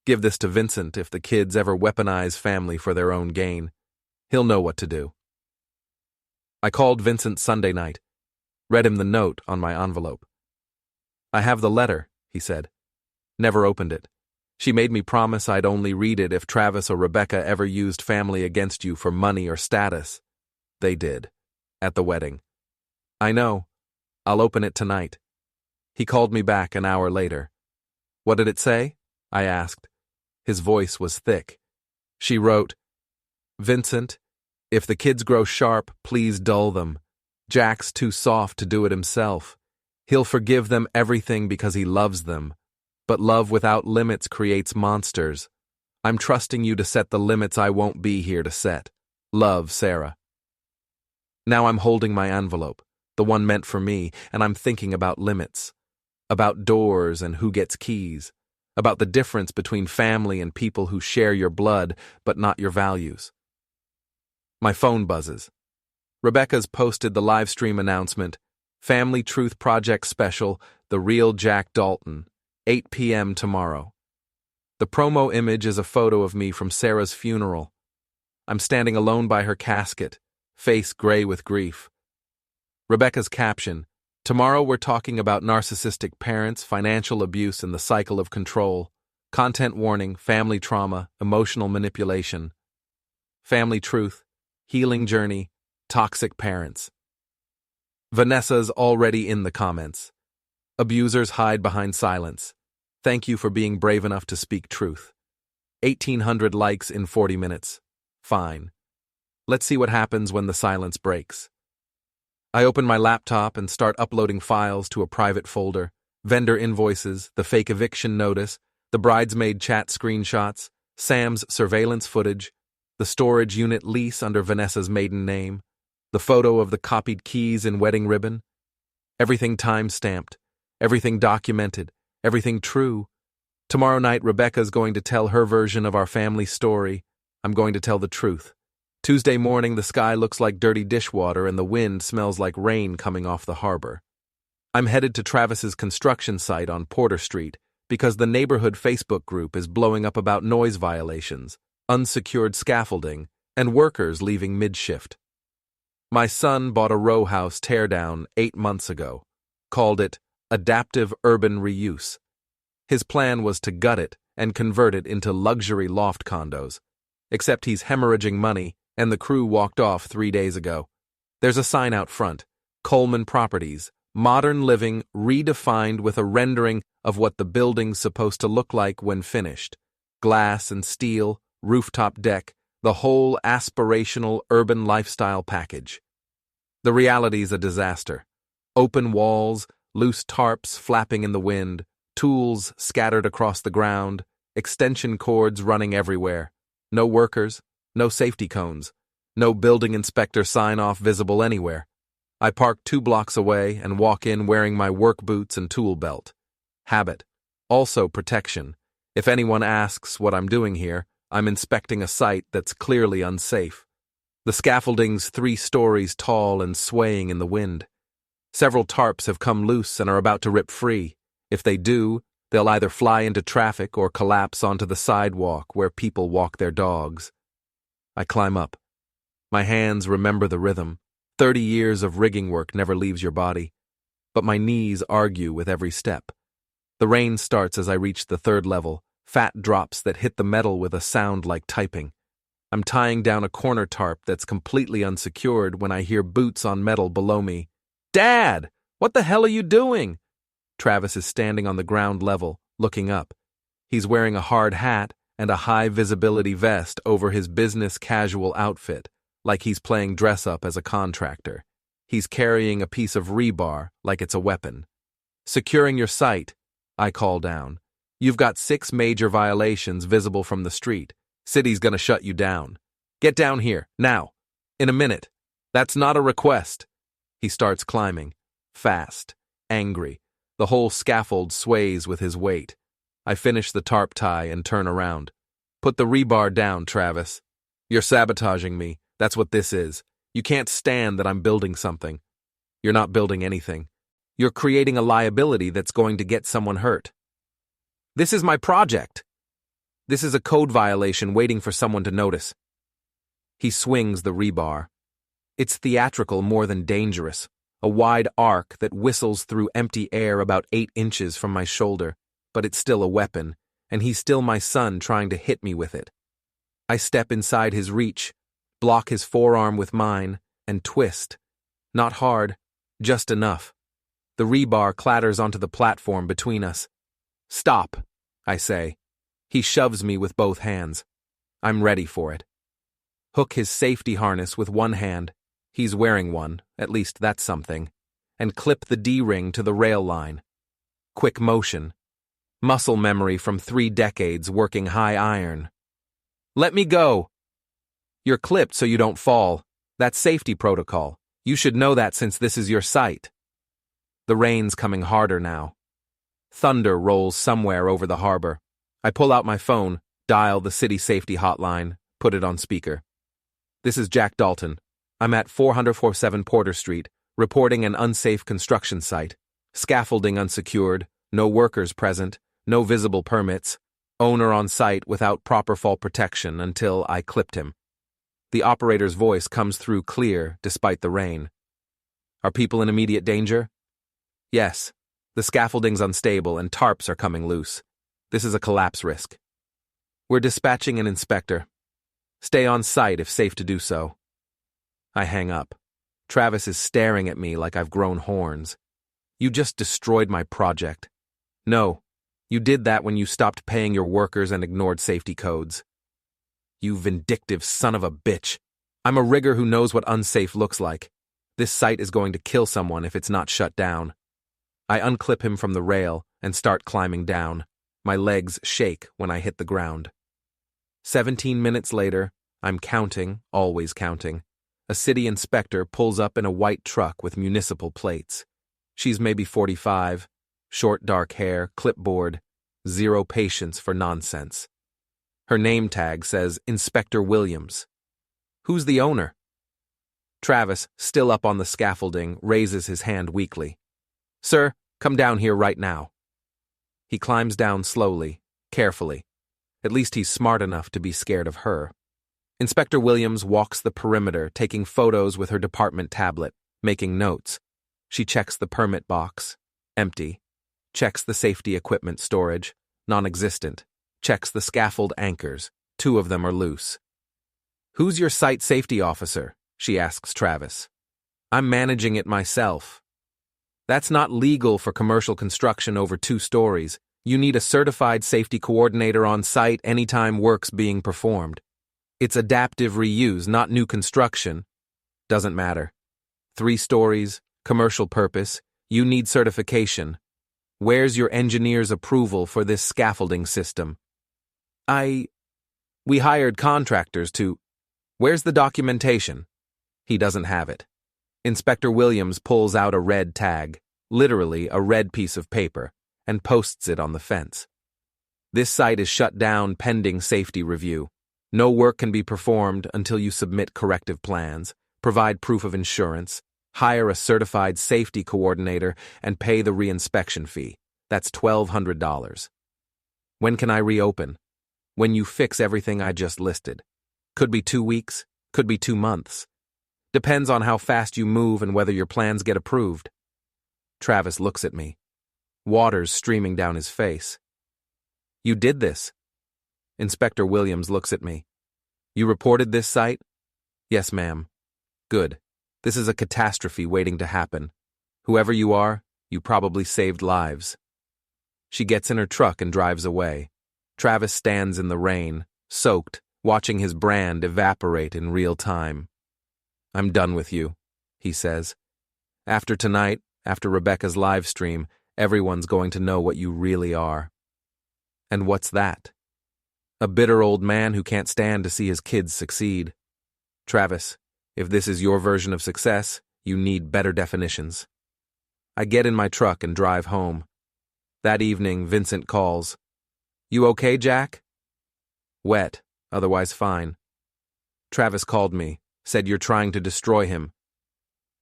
Give this to Vincent if the kids ever weaponize family for their own gain. He'll know what to do. I called Vincent Sunday night. Read him the note on my envelope. I have the letter, he said. Never opened it. She made me promise I'd only read it if Travis or Rebecca ever used family against you for money or status. They did. At the wedding. I know. I'll open it tonight. He called me back an hour later. What did it say? I asked. His voice was thick. She wrote, Vincent, if the kids grow sharp, please dull them. Jack's too soft to do it himself. He'll forgive them everything because he loves them. But love without limits creates monsters. I'm trusting you to set the limits I won't be here to set. Love, Sarah. Now I'm holding my envelope, the one meant for me, and I'm thinking about limits. About doors and who gets keys. About the difference between family and people who share your blood but not your values. My phone buzzes. Rebecca's posted the live stream announcement, Family Truth Project Special, The Real Jack Dalton, 8 p.m. tomorrow. The promo image is a photo of me from Sarah's funeral. I'm standing alone by her casket, face gray with grief. Rebecca's caption, Tomorrow we're talking about narcissistic parents, financial abuse, and the cycle of control. Content warning, family trauma, emotional manipulation. Family truth, healing journey, toxic parents. Vanessa's already in the comments. Abusers hide behind silence. Thank you for being brave enough to speak truth. 1,800 likes in 40 minutes. Fine. Let's see what happens when the silence breaks. I open my laptop and start uploading files to a private folder. Vendor invoices, the fake eviction notice, the bridesmaid chat screenshots, Sam's surveillance footage, the storage unit lease under Vanessa's maiden name, the photo of the copied keys and wedding ribbon. Everything time-stamped, everything documented, everything true. Tomorrow night, Rebecca's going to tell her version of our family story. I'm going to tell the truth. Tuesday morning, the sky looks like dirty dishwater and the wind smells like rain coming off the harbor. I'm headed to Travis's construction site on Porter Street because the neighborhood Facebook group is blowing up about noise violations, unsecured scaffolding, and workers leaving mid-shift. My son bought a row house teardown 8 months ago, called it Adaptive Urban Reuse. His plan was to gut it and convert it into luxury loft condos, except he's hemorrhaging money and the crew walked off 3 days ago. There's a sign out front, Coleman Properties, modern living redefined with a rendering of what the building's supposed to look like when finished. Glass and steel, rooftop deck, the whole aspirational urban lifestyle package. The reality's a disaster. Open walls, loose tarps flapping in the wind, tools scattered across the ground, extension cords running everywhere. No workers, no safety cones, no building inspector sign-off visible anywhere. I park 2 blocks away and walk in wearing my work boots and tool belt. Habit. Also protection. If anyone asks what I'm doing here, I'm inspecting a site that's clearly unsafe. The scaffolding's 3 stories tall and swaying in the wind. Several tarps have come loose and are about to rip free. If they do, they'll either fly into traffic or collapse onto the sidewalk where people walk their dogs. I climb up. My hands remember the rhythm. 30 years of rigging work never leaves your body. But my knees argue with every step. The rain starts as I reach the 3rd level, fat drops that hit the metal with a sound like typing. I'm tying down a corner tarp that's completely unsecured when I hear boots on metal below me. Dad! What the hell are you doing? Travis is standing on the ground level, looking up. He's wearing a hard hat and a high-visibility vest over his business casual outfit, like he's playing dress-up as a contractor. He's carrying a piece of rebar like it's a weapon. Securing your site, I call down. You've got 6 major violations visible from the street. City's gonna shut you down. Get down here, now. In a minute. That's not a request. He starts climbing. Fast. Angry. The whole scaffold sways with his weight. I finish the tarp tie and turn around. Put the rebar down, Travis. You're sabotaging me. That's what this is. You can't stand that I'm building something. You're not building anything. You're creating a liability that's going to get someone hurt. This is my project. This is a code violation waiting for someone to notice. He swings the rebar. It's theatrical more than dangerous. A wide arc that whistles through empty air about 8 inches from my shoulder, but it's still a weapon, and he's still my son trying to hit me with it. I step inside his reach, block his forearm with mine, and twist. Not hard, just enough. The rebar clatters onto the platform between us. Stop, I say. He shoves me with both hands. I'm ready for it. Hook his safety harness with one hand. He's wearing one, at least that's something. And clip the D-ring to the rail line. Quick motion. Muscle memory from 3 decades working high iron. Let me go. You're clipped so you don't fall. That's safety protocol. You should know that since this is your site. The rain's coming harder now. Thunder rolls somewhere over the harbor. I pull out my phone, dial the city safety hotline, put it on speaker. This is Jack Dalton. I'm at 447 Porter Street, reporting an unsafe construction site. Scaffolding unsecured, no workers present, no visible permits, owner on site without proper fall protection until I clipped him. The operator's voice comes through clear despite the rain. Are people in immediate danger? Yes. The scaffolding's unstable and tarps are coming loose. This is a collapse risk. We're dispatching an inspector. Stay on site if safe to do so. I hang up. Travis is staring at me like I've grown horns. You just destroyed my project. No, you did that when you stopped paying your workers and ignored safety codes. You vindictive son of a bitch. I'm a rigger who knows what unsafe looks like. This site is going to kill someone if it's not shut down. I unclip him from the rail and start climbing down. My legs shake when I hit the ground. 17 minutes later, I'm counting, always counting. A city inspector pulls up in a white truck with municipal plates. She's maybe 45, short dark hair, clipboard, zero patience for nonsense. Her name tag says Inspector Williams. Who's the owner? Travis, still up on the scaffolding, raises his hand weakly. Sir, come down here right now. He climbs down slowly, carefully. At least he's smart enough to be scared of her. Inspector Williams walks the perimeter, taking photos with her department tablet, making notes. She checks the permit box, empty. Checks the safety equipment storage, non-existent. Checks the scaffold anchors, 2 of them are loose. Who's your site safety officer? She asks Travis. I'm managing it myself. That's not legal for commercial construction over 2 stories. You need a certified safety coordinator on site anytime work's being performed. It's adaptive reuse, not new construction. Doesn't matter. 3 stories, commercial purpose, you need certification. Where's your engineer's approval for this scaffolding system? We hired contractors to... Where's the documentation? He doesn't have it. Inspector Williams pulls out a red tag, literally a red piece of paper, and posts it on the fence. This site is shut down pending safety review. No work can be performed until you submit corrective plans, provide proof of insurance, hire a certified safety coordinator, and pay the reinspection fee. That's $1,200. When can I reopen? When you fix everything I just listed. Could be 2 weeks, could be 2 months. Depends on how fast you move and whether your plans get approved. Travis looks at me. Water's streaming down his face. You did this. Inspector Williams looks at me. You reported this site? Yes, ma'am. Good. This is a catastrophe waiting to happen. Whoever you are, you probably saved lives. She gets in her truck and drives away. Travis stands in the rain, soaked, watching his brand evaporate in real time. I'm done with you, he says. After tonight, after Rebecca's live stream, everyone's going to know what you really are. And what's that? A bitter old man who can't stand to see his kids succeed. Travis, if this is your version of success, you need better definitions. I get in my truck and drive home. That evening, Vincent calls. You okay, Jack? Wet, otherwise fine. Travis called me, said you're trying to destroy him.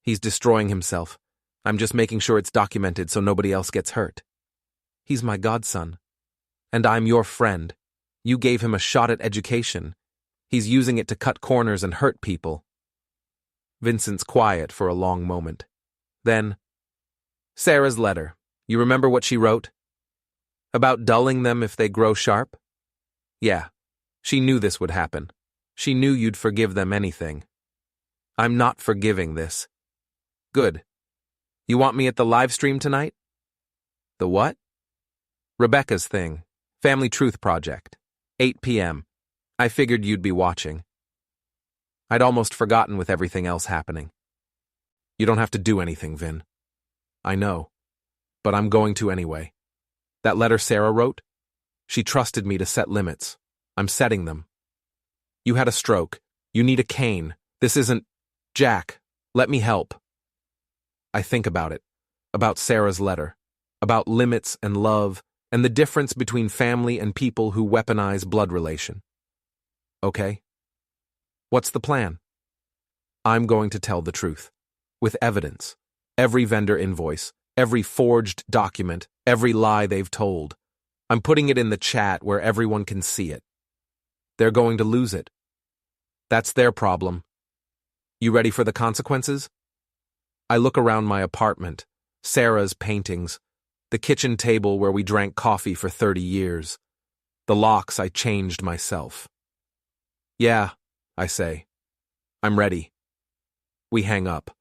He's destroying himself. I'm just making sure it's documented so nobody else gets hurt. He's my godson. And I'm your friend. You gave him a shot at education. He's using it to cut corners and hurt people. Vincent's quiet for a long moment. Then, Sarah's letter. You remember what she wrote? About dulling them if they grow sharp? Yeah, she knew this would happen. She knew you'd forgive them anything. I'm not forgiving this. Good. You want me at the live stream tonight? The what? Rebecca's thing. Family Truth Project. 8 p.m. I figured you'd be watching. I'd almost forgotten with everything else happening. You don't have to do anything, Vin. I know. But I'm going to anyway. That letter Sarah wrote? She trusted me to set limits. I'm setting them. You had a stroke. You need a cane. This isn't... Jack, let me help. I think about it. About Sarah's letter. About limits and love, and the difference between family and people who weaponize blood relation. Okay? What's the plan? I'm going to tell the truth. With evidence. Every vendor invoice, every forged document, every lie they've told. I'm putting it in the chat where everyone can see it. They're going to lose it. That's their problem. You ready for the consequences? I look around my apartment, Sarah's paintings, the kitchen table where we drank coffee for 30 years. The locks I changed myself. Yeah, I say. I'm ready. We hang up.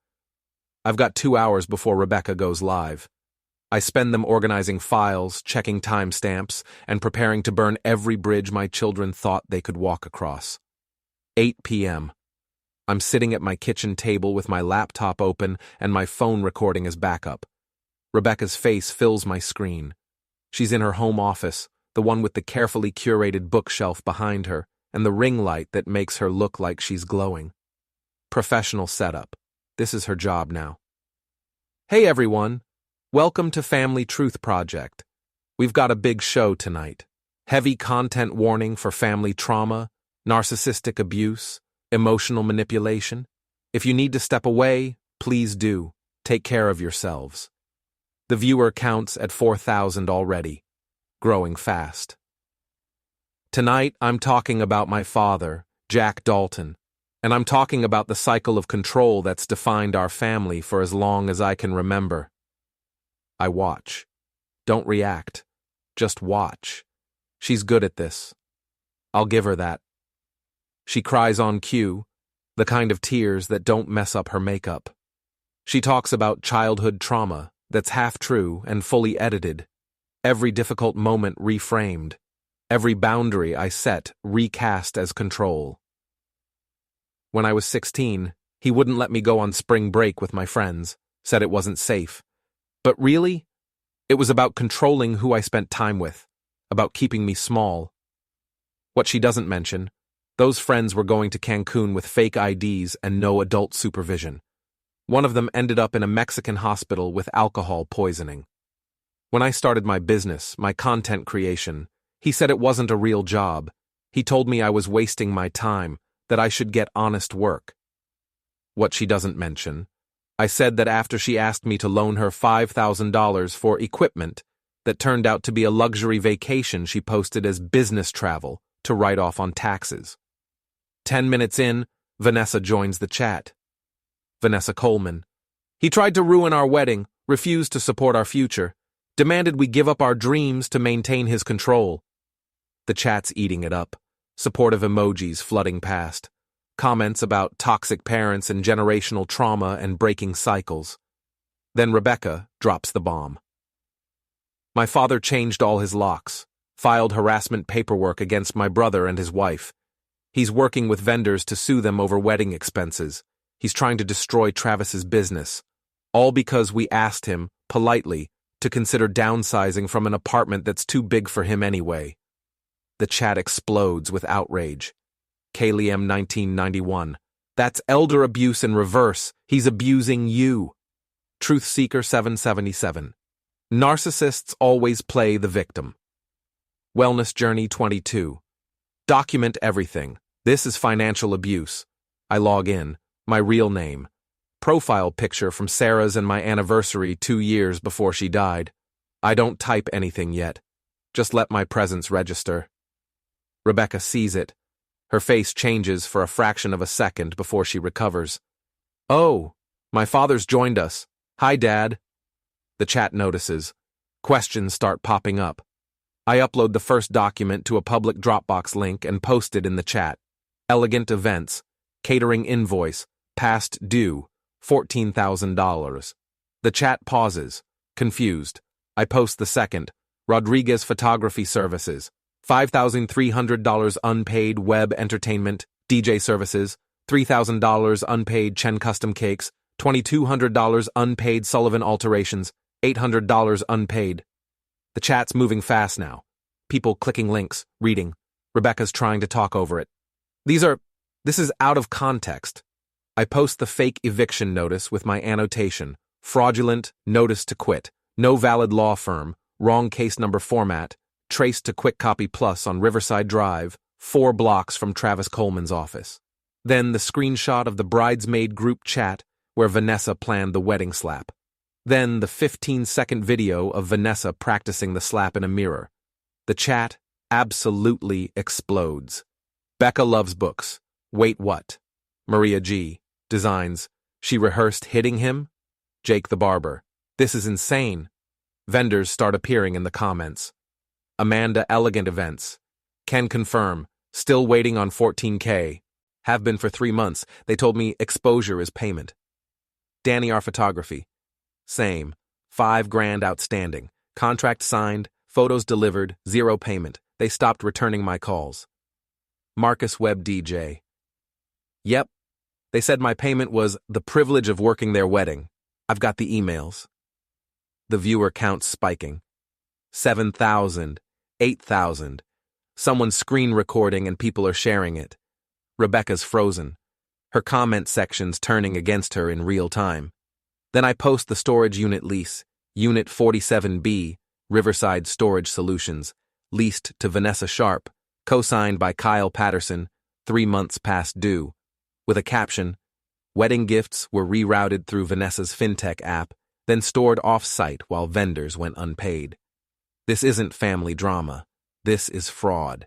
I've got 2 hours before Rebecca goes live. I spend them organizing files, checking timestamps, and preparing to burn every bridge my children thought they could walk across. 8 p.m. I'm sitting at my kitchen table with my laptop open and my phone recording as backup. Rebecca's face fills my screen. She's in her home office, the one with the carefully curated bookshelf behind her and the ring light that makes her look like she's glowing. Professional setup. This is her job now. Hey everyone, welcome to Family Truth Project. We've got a big show tonight. Heavy content warning for family trauma, narcissistic abuse, emotional manipulation. If you need to step away, please do. Take care of yourselves. The viewer counts at 4,000 already, growing fast. Tonight, I'm talking about my father, Jack Dalton, and I'm talking about the cycle of control that's defined our family for as long as I can remember. I watch. Don't react. Just watch. She's good at this. I'll give her that. She cries on cue, the kind of tears that don't mess up her makeup. She talks about childhood trauma that's half true and fully edited, every difficult moment reframed, every boundary I set recast as control. When I was 16, he wouldn't let me go on spring break with my friends, said it wasn't safe. But really, it was about controlling who I spent time with, about keeping me small. What she doesn't mention, those friends were going to Cancun with fake IDs and no adult supervision. One of them ended up in a Mexican hospital with alcohol poisoning. When I started my business, my content creation, he said it wasn't a real job. He told me I was wasting my time, that I should get honest work. What she doesn't mention, I said that after she asked me to loan her $5,000 for equipment that turned out to be a luxury vacation she posted as business travel to write off on taxes. 10 minutes in, Vanessa joins the chat. Vanessa Coleman. He tried to ruin our wedding, refused to support our future, demanded we give up our dreams to maintain his control. The chat's eating it up. Supportive emojis flooding past. Comments about toxic parents and generational trauma and breaking cycles. Then Rebecca drops the bomb. My father changed all his locks, filed harassment paperwork against my brother and his wife. He's working with vendors to sue them over wedding expenses. He's trying to destroy Travis's business. All because we asked him, politely, to consider downsizing from an apartment that's too big for him anyway. The chat explodes with outrage. Kaylee 1991. That's elder abuse in reverse. He's abusing you. Truth Seeker 777. Narcissists always play the victim. Wellness Journey 22. Document everything. This is financial abuse. I log in. My real name. Profile picture from Sarah's and my anniversary 2 years before she died. I don't type anything yet. Just let my presence register. Rebecca sees it. Her face changes for a fraction of a second before she recovers. Oh, my father's joined us. Hi, Dad. The chat notices. Questions start popping up. I upload the first document to a public Dropbox link and post it in the chat. Elegant events. Catering invoice. Past due. $14,000. The chat pauses. Confused. I post the second. Rodriguez Photography Services. $5,300 unpaid web entertainment, DJ services. $3,000 unpaid Chen custom cakes. $2,200 unpaid Sullivan alterations. $800 unpaid. The chat's moving fast now. People clicking links, reading. Rebecca's trying to talk over it. This is out of context. I post the fake eviction notice with my annotation. Fraudulent, notice to quit. No valid law firm. Wrong case number format. Traced to Quick Copy Plus on Riverside Drive, 4 blocks from Travis Coleman's office. Then the screenshot of the bridesmaid group chat where Vanessa planned the wedding slap. Then the 15-second video of Vanessa practicing the slap in a mirror. The chat absolutely explodes. Becca loves books. Wait, what? Maria G. Designs. She rehearsed hitting him? Jake the barber. This is insane. Vendors start appearing in the comments. Amanda Elegant Events. Can confirm. Still waiting on $14K. Have been for 3 months. They told me exposure is payment. Danny R Photography. Same. $5,000 outstanding. Contract signed. Photos delivered. 0 payment. They stopped returning my calls. Marcus Webb DJ. Yep. They said my payment was the privilege of working their wedding. I've got the emails. The viewer count's spiking. 7,000. 8,000. Someone's screen recording and people are sharing it. Rebecca's frozen. Her comment section's turning against her in real time. Then I post the storage unit lease, Unit 47B, Riverside Storage Solutions, leased to Vanessa Sharp, co-signed by Kyle Patterson, 3 months past due, with a caption, wedding gifts were rerouted through Vanessa's fintech app, then stored off-site while vendors went unpaid. This isn't family drama. This is fraud.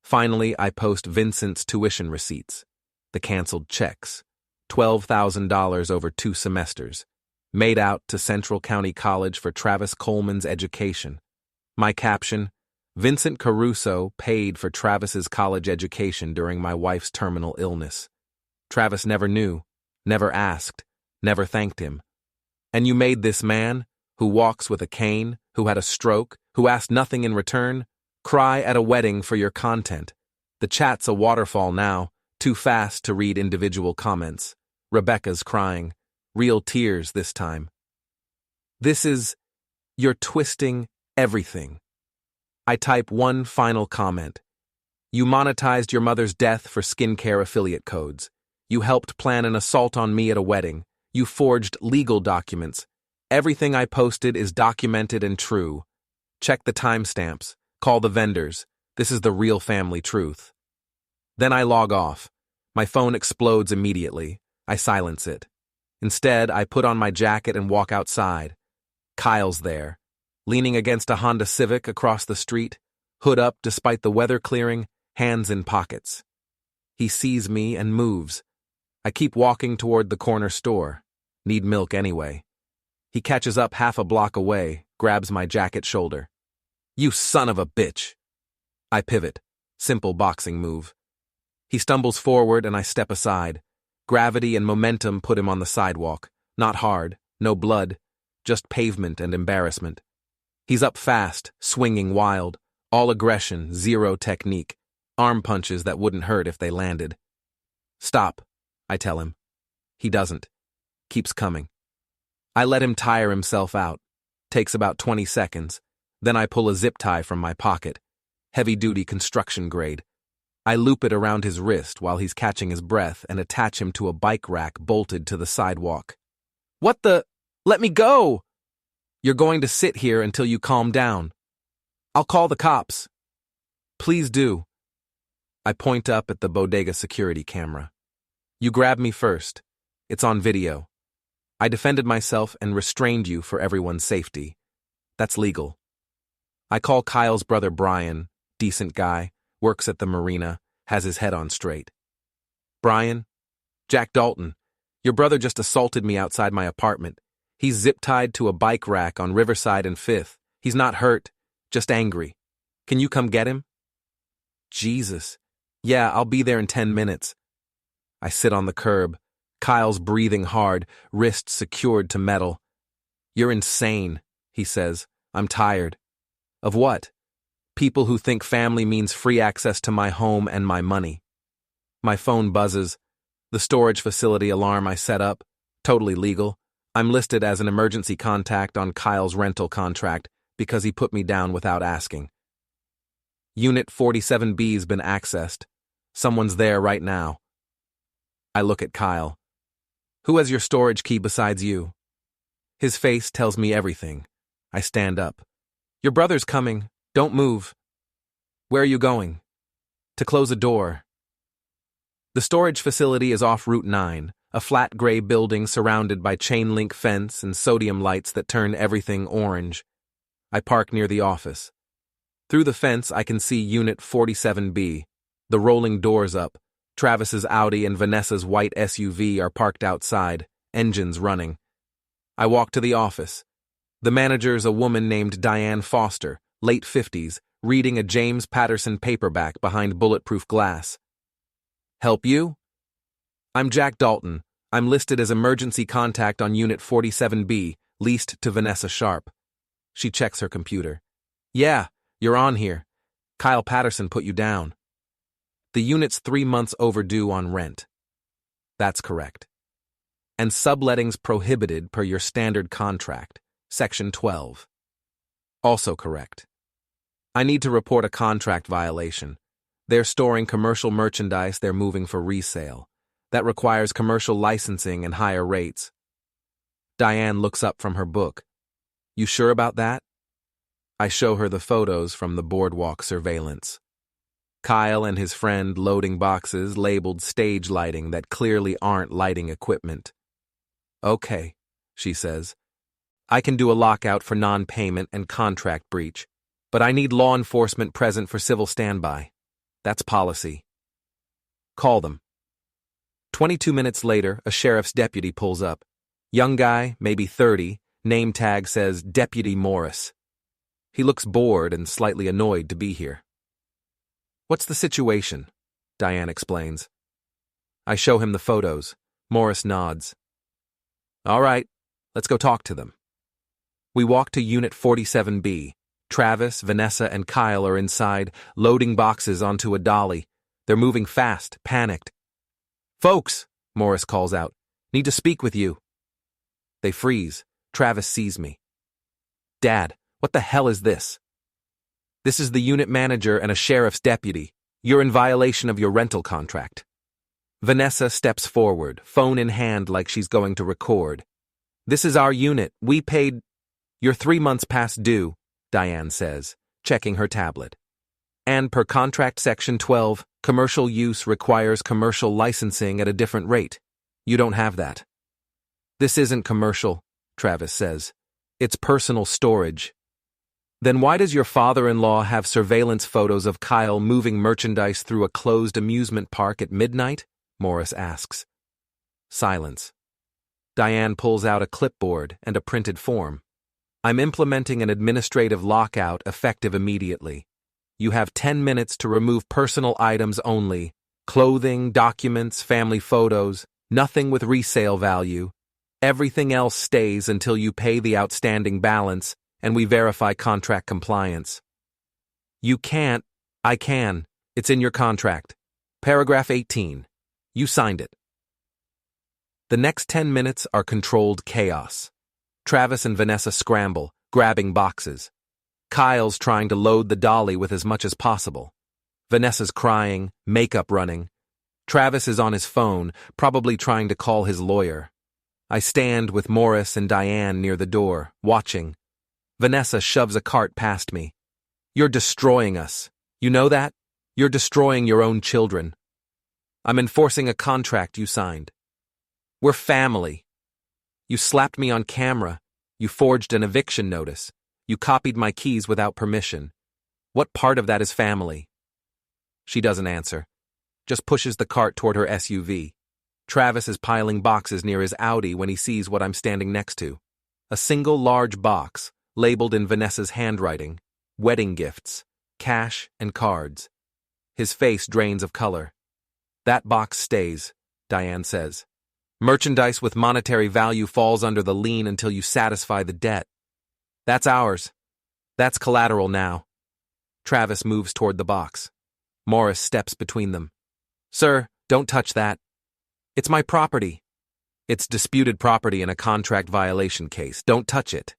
Finally, I post Vincent's tuition receipts, the canceled checks, $12,000 over 2 semesters, made out to Central County College for Travis Coleman's education. My caption, Vincent Caruso paid for Travis's college education during my wife's terminal illness. Travis never knew, never asked, never thanked him. And you made this man, who walks with a cane, who had a stroke, who asked nothing in return, cry at a wedding for your content. The chat's a waterfall now, too fast to read individual comments. Rebecca's crying. Real tears this time. You're twisting everything. I type one final comment. You monetized your mother's death for skincare affiliate codes. You helped plan an assault on me at a wedding. You forged legal documents. Everything I posted is documented and true. Check the timestamps. Call the vendors. This is the real family truth. Then I log off. My phone explodes immediately. I silence it. Instead, I put on my jacket and walk outside. Kyle's there, leaning against a Honda Civic across the street, hood up despite the weather clearing, hands in pockets. He sees me and moves. I keep walking toward the corner store. Need milk anyway. He catches up half a block away, grabs my jacket shoulder. You son of a bitch! I pivot. Simple boxing move. He stumbles forward and I step aside. Gravity and momentum put him on the sidewalk. Not hard, no blood, just pavement and embarrassment. He's up fast, swinging wild. All aggression, zero technique. Arm punches that wouldn't hurt if they landed. Stop, I tell him. He doesn't. Keeps coming. I let him tire himself out. Takes about 20 seconds. Then I pull a zip tie from my pocket. Heavy-duty construction grade. I loop it around his wrist while he's catching his breath and attach him to a bike rack bolted to the sidewalk. What the? Let me go! You're going to sit here until you calm down. I'll call the cops. Please do. I point up at the bodega security camera. You grabbed me first. It's on video. I defended myself and restrained you for everyone's safety. That's legal. I call Kyle's brother Brian, decent guy, works at the marina, has his head on straight. Brian? Jack Dalton. Your brother just assaulted me outside my apartment. He's zip-tied to a bike rack on Riverside and 5th. He's not hurt, just angry. Can you come get him? Jesus. Yeah, I'll be there in 10 minutes. I sit on the curb. Kyle's breathing hard, wrists secured to metal. You're insane, he says. I'm tired. Of what? People who think family means free access to my home and my money. My phone buzzes. The storage facility alarm I set up. Totally legal. I'm listed as an emergency contact on Kyle's rental contract because he put me down without asking. Unit 47B's been accessed. Someone's there right now. I look at Kyle. Who has your storage key besides you? His face tells me everything. I stand up. Your brother's coming. Don't move. Where are you going? To close a door. The storage facility is off Route 9, a flat gray building surrounded by chain-link fence and sodium lights that turn everything orange. I park near the office. Through the fence, I can see Unit 47B. The rolling doors up. Travis's Audi and Vanessa's white SUV are parked outside, engines running. I walk to the office. The manager's a woman named Diane Foster, late 50s, reading a James Patterson paperback behind bulletproof glass. Help you? I'm Jack Dalton. I'm listed as emergency contact on Unit 47B, leased to Vanessa Sharp. She checks her computer. Yeah, you're on here. Kyle Patterson put you down. The unit's 3 months overdue on rent. That's correct. And sublettings prohibited per your standard contract, Section 12. Also correct. I need to report a contract violation. They're storing commercial merchandise they're moving for resale. That requires commercial licensing and higher rates. Diane looks up from her book. You sure about that? I show her the photos from the boardwalk surveillance. Kyle and his friend loading boxes labeled stage lighting that clearly aren't lighting equipment. Okay, she says. I can do a lockout for non-payment and contract breach, but I need law enforcement present for civil standby. That's policy. Call them. 22 minutes later, a sheriff's deputy pulls up. Young guy, maybe 30, name tag says Deputy Morris. He looks bored and slightly annoyed to be here. What's the situation? Diane explains. I show him the photos. Morris nods. All right, let's go talk to them. We walk to Unit 47B. Travis, Vanessa, and Kyle are inside, loading boxes onto a dolly. They're moving fast, panicked. Folks, Morris calls out, need to speak with you. They freeze. Travis sees me. Dad, what the hell is this? This is the unit manager and a sheriff's deputy. You're in violation of your rental contract. Vanessa steps forward, phone in hand like she's going to record. This is our unit. We paid... You're 3 months past due, Diane says, checking her tablet. And per contract section 12, commercial use requires commercial licensing at a different rate. You don't have that. This isn't commercial, Travis says. It's personal storage. Then why does your father-in-law have surveillance photos of Kyle moving merchandise through a closed amusement park at midnight? Morris asks. Silence. Diane pulls out a clipboard and a printed form. I'm implementing an administrative lockout effective immediately. You have 10 minutes to remove personal items only. Clothing, documents, family photos, nothing with resale value. Everything else stays until you pay the outstanding balance and we verify contract compliance. You can't. I can. It's in your contract. Paragraph 18. You signed it. The next 10 minutes are controlled chaos. Travis and Vanessa scramble, grabbing boxes. Kyle's trying to load the dolly with as much as possible. Vanessa's crying, makeup running. Travis is on his phone, probably trying to call his lawyer. I stand with Morris and Diane near the door, watching. Vanessa shoves a cart past me. You're destroying us. You know that? You're destroying your own children. I'm enforcing a contract you signed. We're family. You slapped me on camera. You forged an eviction notice. You copied my keys without permission. What part of that is family? She doesn't answer. Just pushes the cart toward her SUV. Travis is piling boxes near his Audi when he sees what I'm standing next to. A single large box, labeled in Vanessa's handwriting, wedding gifts. cash and cards. His face drains of color. That box stays, Diane says. Merchandise with monetary value falls under the lien until you satisfy the debt. That's ours. That's collateral now. Travis moves toward the box. Morris steps between them. Sir, don't touch that. It's my property. It's disputed property in a contract violation case. Don't touch it.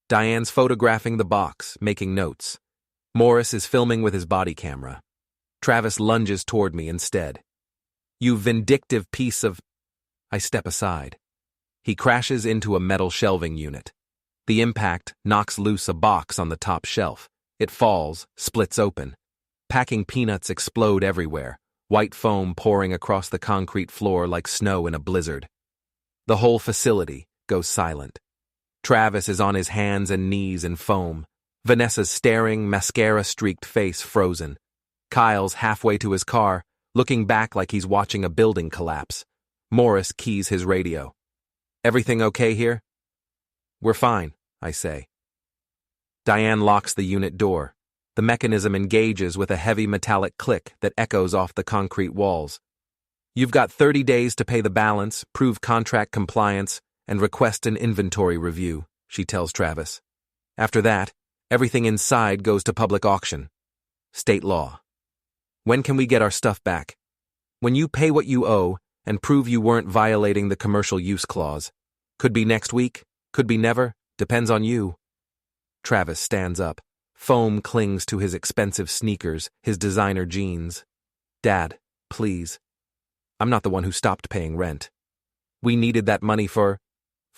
Diane's photographing the box, making notes. Morris is filming with his body camera. Travis lunges toward me instead. You vindictive piece of... I step aside. He crashes into a metal shelving unit. The impact knocks loose a box on the top shelf. It falls, splits open. Packing peanuts explode everywhere, white foam pouring across the concrete floor like snow in a blizzard. The whole facility goes silent. Travis is on his hands and knees in foam. Vanessa's staring, mascara-streaked face frozen. Kyle's halfway to his car, looking back like he's watching a building collapse. Morris keys his radio. Everything okay here? We're fine, I say. Diane locks the unit door. The mechanism engages with a heavy metallic click that echoes off the concrete walls. You've got 30 days to pay the balance, prove contract compliance, and request an inventory review, she tells Travis. After that, everything inside goes to public auction. State law. When can we get our stuff back? When you pay what you owe and prove you weren't violating the commercial use clause. Could be next week, could be never, depends on you. Travis stands up. Foam clings to his expensive sneakers, his designer jeans. Dad, please. I'm not the one who stopped paying rent. We needed that money for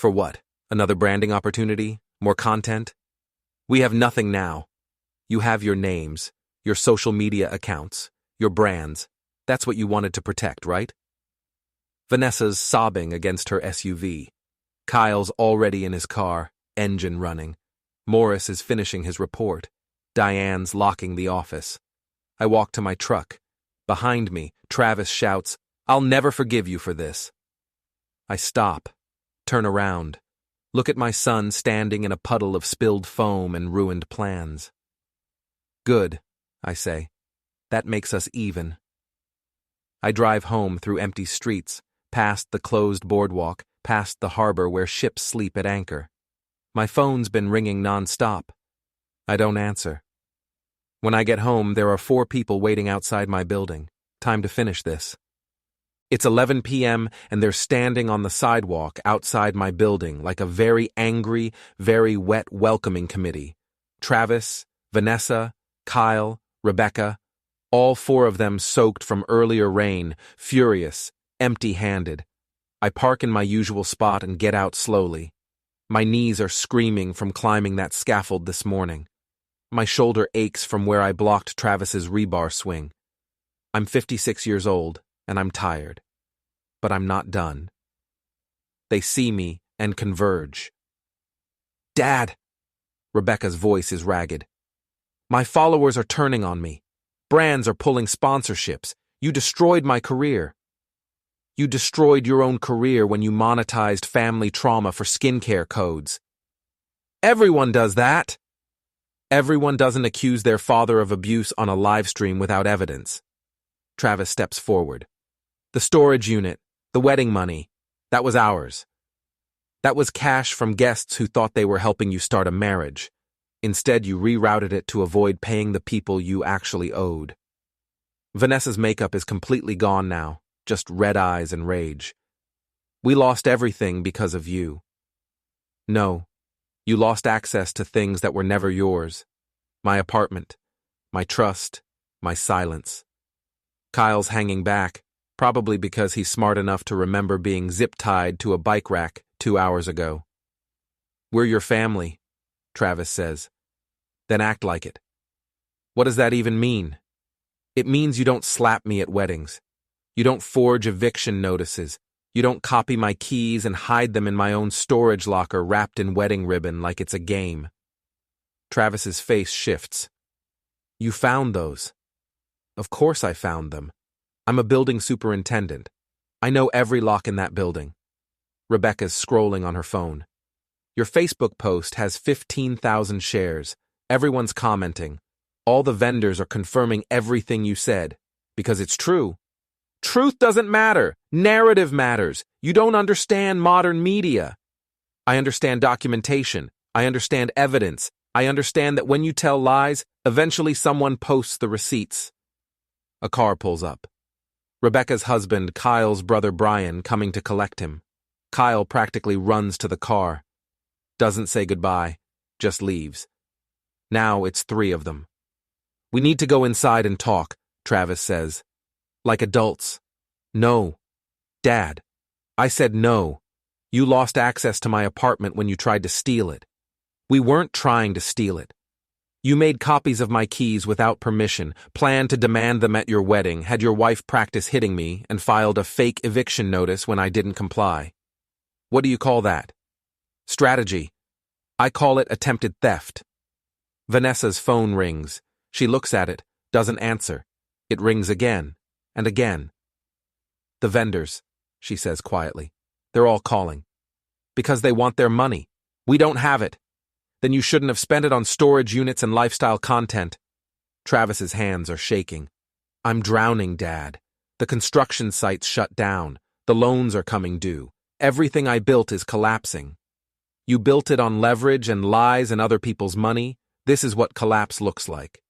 what? Another branding opportunity? More content? We have nothing now. You have your names, your social media accounts, your brands. That's what you wanted to protect, right? Vanessa's sobbing against her SUV. Kyle's already in his car, engine running. Morris is finishing his report. Diane's locking the office. I walk to my truck. Behind me, Travis shouts, I'll never forgive you for this. I stop, turn around, look at my son standing in a puddle of spilled foam and ruined plans. Good, I say. That makes us even. I drive home through empty streets, past the closed boardwalk, past the harbor where ships sleep at anchor. My phone's been ringing nonstop. I don't answer. When I get home, there are 4 people waiting outside my building. Time to finish this. It's 11 p.m. and they're standing on the sidewalk outside my building like a very angry, very wet welcoming committee. Travis, Vanessa, Kyle, Rebecca, all 4 of them soaked from earlier rain, furious, empty-handed. I park in my usual spot and get out slowly. My knees are screaming from climbing that scaffold this morning. My shoulder aches from where I blocked Travis's rebar swing. I'm 56 years old, and I'm tired. But I'm not done. They see me and converge. Dad! Rebecca's voice is ragged. My followers are turning on me. Brands are pulling sponsorships. You destroyed my career. You destroyed your own career when you monetized family trauma for skincare codes. Everyone does that. Everyone doesn't accuse their father of abuse on a live stream without evidence. Travis steps forward. The storage unit, the wedding money, that was ours. That was cash from guests who thought they were helping you start a marriage. Instead, you rerouted it to avoid paying the people you actually owed. Vanessa's makeup is completely gone now, just red eyes and rage. We lost everything because of you. No, you lost access to things that were never yours. My apartment, my trust, my silence. Kyle's hanging back, probably because he's smart enough to remember being zip-tied to a bike rack 2 hours ago. We're your family, Travis says. Then act like it. What does that even mean? It means you don't slap me at weddings. You don't forge eviction notices. You don't copy my keys and hide them in my own storage locker wrapped in wedding ribbon like it's a game. Travis's face shifts. You found those. Of course I found them. I'm a building superintendent. I know every lock in that building. Rebecca's scrolling on her phone. Your Facebook post has 15,000 shares. Everyone's commenting. All the vendors are confirming everything you said, because it's true. Truth doesn't matter. Narrative matters. You don't understand modern media. I understand documentation. I understand evidence. I understand that when you tell lies, eventually someone posts the receipts. A car pulls up. Rebecca's husband, Kyle's brother Brian, coming to collect him. Kyle practically runs to the car. Doesn't say goodbye, just leaves. Now it's 3 of them. We need to go inside and talk, Travis says. Like adults. No. Dad. I said no. You lost access to my apartment when you tried to steal it. We weren't trying to steal it. You made copies of my keys without permission, planned to demand them at your wedding, had your wife practice hitting me, and filed a fake eviction notice when I didn't comply. What do you call that? Strategy. I call it attempted theft. Vanessa's phone rings. She looks at it, doesn't answer. It rings again, and again. The vendors, she says quietly. They're all calling. Because they want their money. We don't have it. Then you shouldn't have spent it on storage units and lifestyle content. Travis's hands are shaking. I'm drowning, Dad. The construction site's shut down. The loans are coming due. Everything I built is collapsing. You built it on leverage and lies and other people's money. This is what collapse looks like.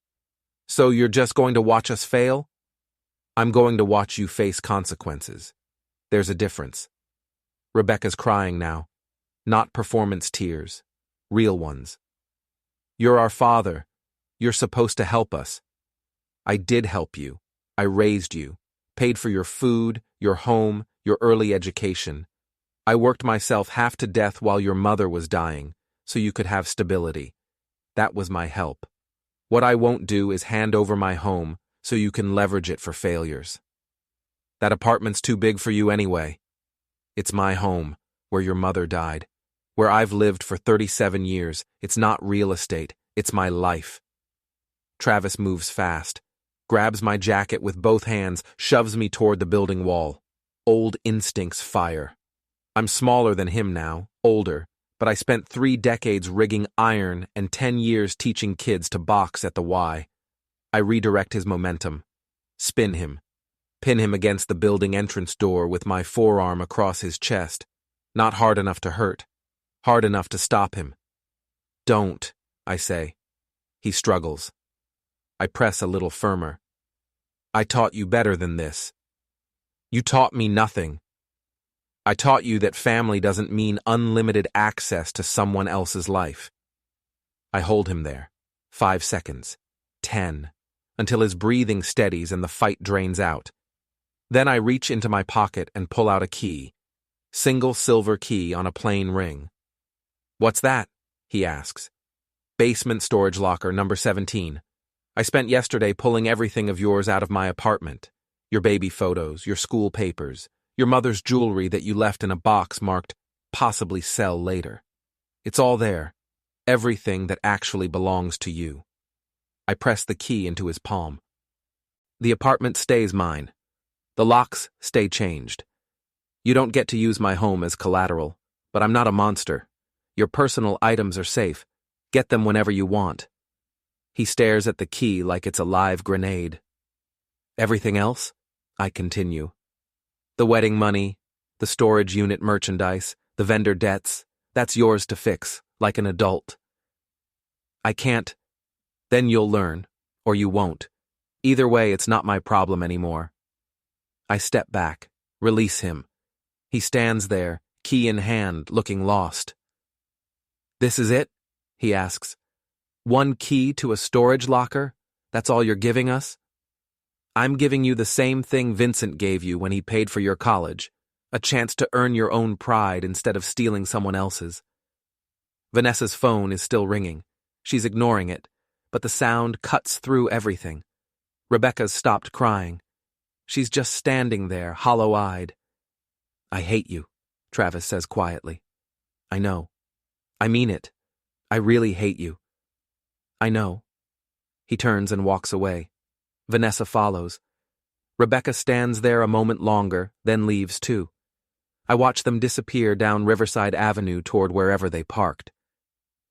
So you're just going to watch us fail? I'm going to watch you face consequences. There's a difference. Rebecca's crying now. Not performance tears. Real ones. You're our father. You're supposed to help us. I did help you. I raised you. Paid for your food, your home, your early education. I worked myself half to death while your mother was dying, so you could have stability. That was my help. What I won't do is hand over my home so you can leverage it for failures. That apartment's too big for you anyway. It's my home, where your mother died. Where I've lived for 37 years. It's not real estate, it's my life. Travis moves fast, grabs my jacket with both hands, shoves me toward the building wall. Old instincts fire. I'm smaller than him now, older, but I spent 3 decades rigging iron and 10 years teaching kids to box at the Y. I redirect his momentum, spin him, pin him against the building entrance door with my forearm across his chest. Not hard enough to hurt, hard enough to stop him. Don't, I say. He struggles. I press a little firmer. I taught you better than this. You taught me nothing. I taught you that family doesn't mean unlimited access to someone else's life. I hold him there. 5 seconds. 10. Until his breathing steadies and the fight drains out. Then I reach into my pocket and pull out a key. Single silver key on a plain ring. What's that? He asks. Basement storage locker, number 17. I spent yesterday pulling everything of yours out of my apartment. Your baby photos, your school papers, your mother's jewelry that you left in a box marked, possibly sell later. It's all there. Everything that actually belongs to you. I press the key into his palm. The apartment stays mine. The locks stay changed. You don't get to use my home as collateral, but I'm not a monster. Your personal items are safe. Get them whenever you want. He stares at the key like it's a live grenade. Everything else? I continue. The wedding money, the storage unit merchandise, the vendor debts, that's yours to fix, like an adult. I can't. Then you'll learn, or you won't. Either way, it's not my problem anymore. I step back, release him. He stands there, key in hand, looking lost. This is it? He asks. 1 key to a storage locker? That's all you're giving us? I'm giving you the same thing Vincent gave you when he paid for your college. A chance to earn your own pride instead of stealing someone else's. Vanessa's phone is still ringing. She's ignoring it, but the sound cuts through everything. Rebecca's stopped crying. She's just standing there, hollow-eyed. I hate you, Travis says quietly. I know. I mean it. I really hate you. I know. He turns and walks away. Vanessa follows. Rebecca stands there a moment longer, then leaves too. I watch them disappear down Riverside Avenue toward wherever they parked.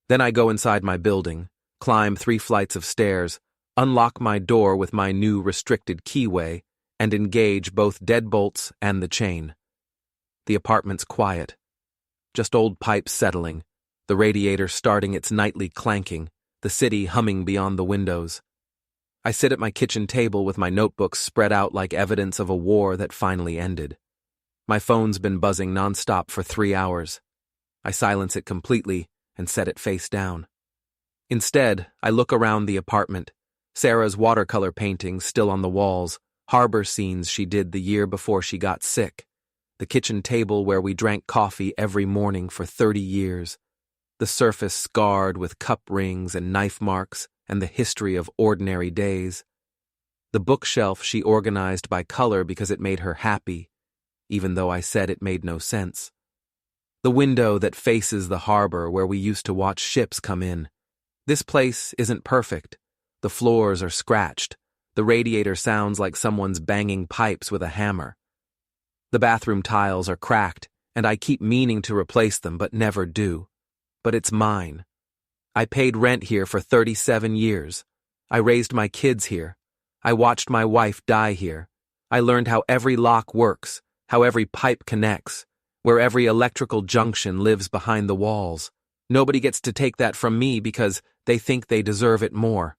Then I go inside my building, climb 3 flights of stairs, unlock my door with my new restricted keyway, and engage both deadbolts and the chain. The apartment's quiet. Just old pipes settling, the radiator starting its nightly clanking, the city humming beyond the windows. I sit at my kitchen table with my notebooks spread out like evidence of a war that finally ended. My phone's been buzzing nonstop for 3 hours. I silence it completely and set it face down. Instead, I look around the apartment. Sarah's watercolor paintings still on the walls, harbor scenes she did the year before she got sick. The kitchen table where we drank coffee every morning for 30 years. The surface scarred with cup rings and knife marks and the history of ordinary days. The bookshelf she organized by color because it made her happy, even though I said it made no sense. The window that faces the harbor where we used to watch ships come in. This place isn't perfect. The floors are scratched. The radiator sounds like someone's banging pipes with a hammer. The bathroom tiles are cracked, and I keep meaning to replace them but never do. But it's mine. I paid rent here for 37 years. I raised my kids here. I watched my wife die here. I learned how every lock works, how every pipe connects, where every electrical junction lives behind the walls. Nobody gets to take that from me because they think they deserve it more.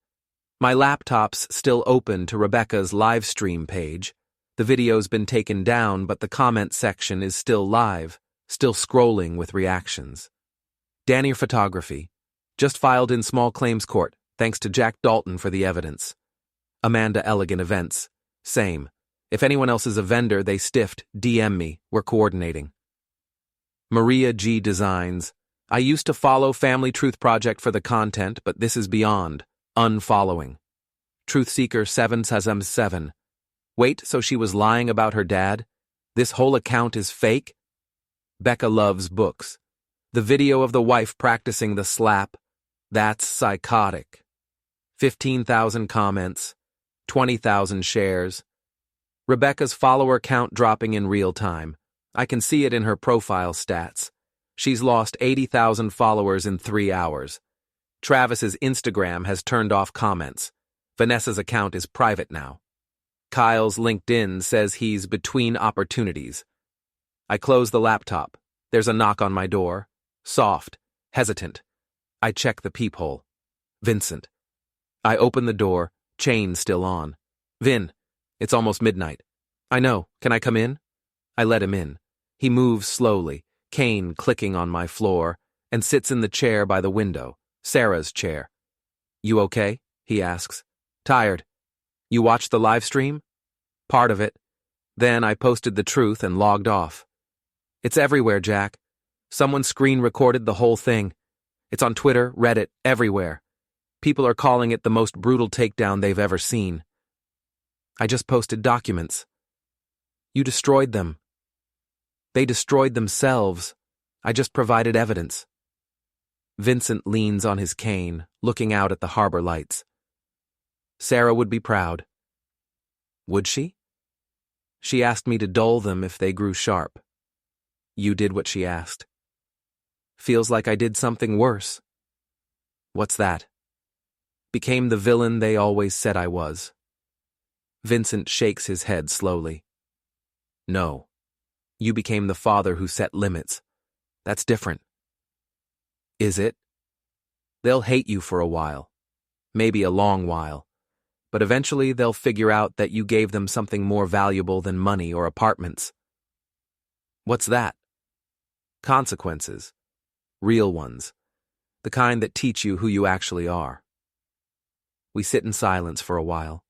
My laptop's still open to Rebecca's live stream page. The video's been taken down, but the comment section is still live, still scrolling with reactions. Danier Photography. Just filed in small claims court, thanks to Jack Dalton for the evidence. Amanda Elegant Events. Same. If anyone else is a vendor they stiffed, DM me, we're coordinating. Maria G. Designs. I used to follow Family Truth Project for the content, but this is beyond. Unfollowing. Truthseeker 777. Wait, so she was lying about her dad? This whole account is fake? Becca Loves Books. The video of the wife practicing the slap. That's psychotic. 15,000 comments. 20,000 shares. Rebecca's follower count dropping in real time. I can see it in her profile stats. She's lost 80,000 followers in 3 hours. Travis's Instagram has turned off comments. Vanessa's account is private now. Kyle's LinkedIn says he's between opportunities. I close the laptop. There's a knock on my door. Soft, hesitant. I check the peephole. Vincent. I open the door, chain still on. Vin, it's almost midnight. I know, can I come in? I let him in. He moves slowly, cane clicking on my floor, and sits in the chair by the window, Sarah's chair. You okay? He asks. Tired. You watched the live stream? Part of it. Then I posted the truth and logged off. It's everywhere, Jack. Someone screen recorded the whole thing. It's on Twitter, Reddit, everywhere. People are calling it the most brutal takedown they've ever seen. I just posted documents. You destroyed them. They destroyed themselves. I just provided evidence. Vincent leans on his cane, looking out at the harbor lights. Sarah would be proud. Would she? She asked me to dull them if they grew sharp. You did what she asked. Feels like I did something worse. What's that? Became the villain they always said I was. Vincent shakes his head slowly. No. You became the father who set limits. That's different. Is it? They'll hate you for a while. Maybe a long while. But eventually they'll figure out that you gave them something more valuable than money or apartments. What's that? Consequences. Real ones. The kind that teach you who you actually are. We sit in silence for a while.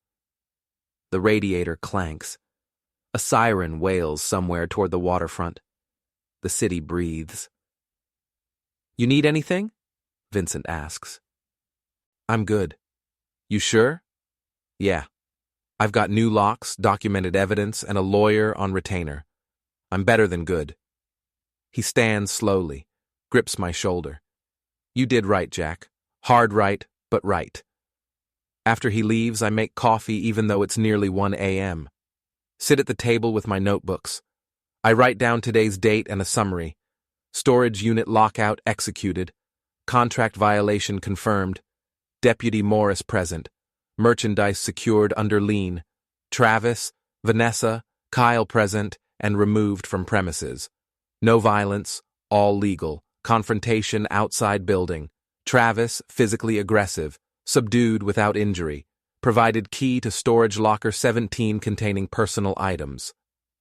The radiator clanks. A siren wails somewhere toward the waterfront. The city breathes. You need anything? Vincent asks. I'm good. You sure? Yeah. I've got new locks, documented evidence, and a lawyer on retainer. I'm better than good. He stands slowly, grips my shoulder. You did right, Jack. Hard right, but right. After he leaves, I make coffee even though it's nearly 1 a.m. Sit at the table with my notebooks. I write down today's date and a summary. Storage unit lockout executed. Contract violation confirmed. Deputy Morris present. Merchandise secured under lien. Travis, Vanessa, Kyle present and removed from premises. No violence, all legal. Confrontation outside building. Travis, physically aggressive, subdued without injury. Provided key to storage locker 17 containing personal items.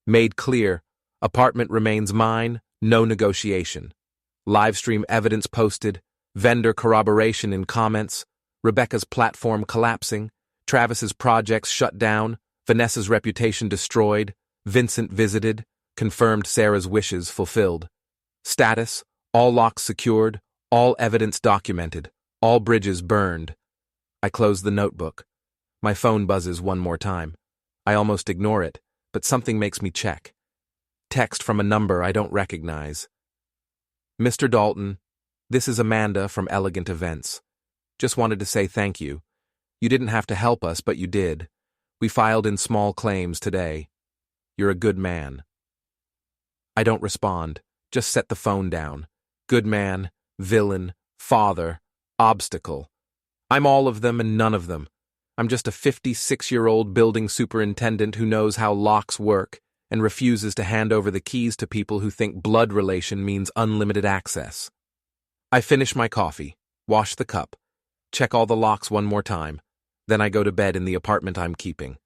Made clear, apartment remains mine, no negotiation. Livestream evidence posted, vendor corroboration in comments, Rebecca's platform collapsing, Travis's projects shut down, Vanessa's reputation destroyed, Vincent visited, confirmed Sarah's wishes fulfilled. Status, all locks secured, all evidence documented, all bridges burned. I close the notebook. My phone buzzes one more time. I almost ignore it, but something makes me check. Text from a number I don't recognize. Mr. Dalton, this is Amanda from Elegant Events. Just wanted to say thank you. You didn't have to help us, but you did. We filed in small claims today. You're a good man. I don't respond, just set the phone down. Good man, villain, father, obstacle. I'm all of them and none of them. I'm just a 56-year-old building superintendent who knows how locks work and refuses to hand over the keys to people who think blood relation means unlimited access. I finish my coffee, wash the cup, check all the locks one more time, then I go to bed in the apartment I'm keeping.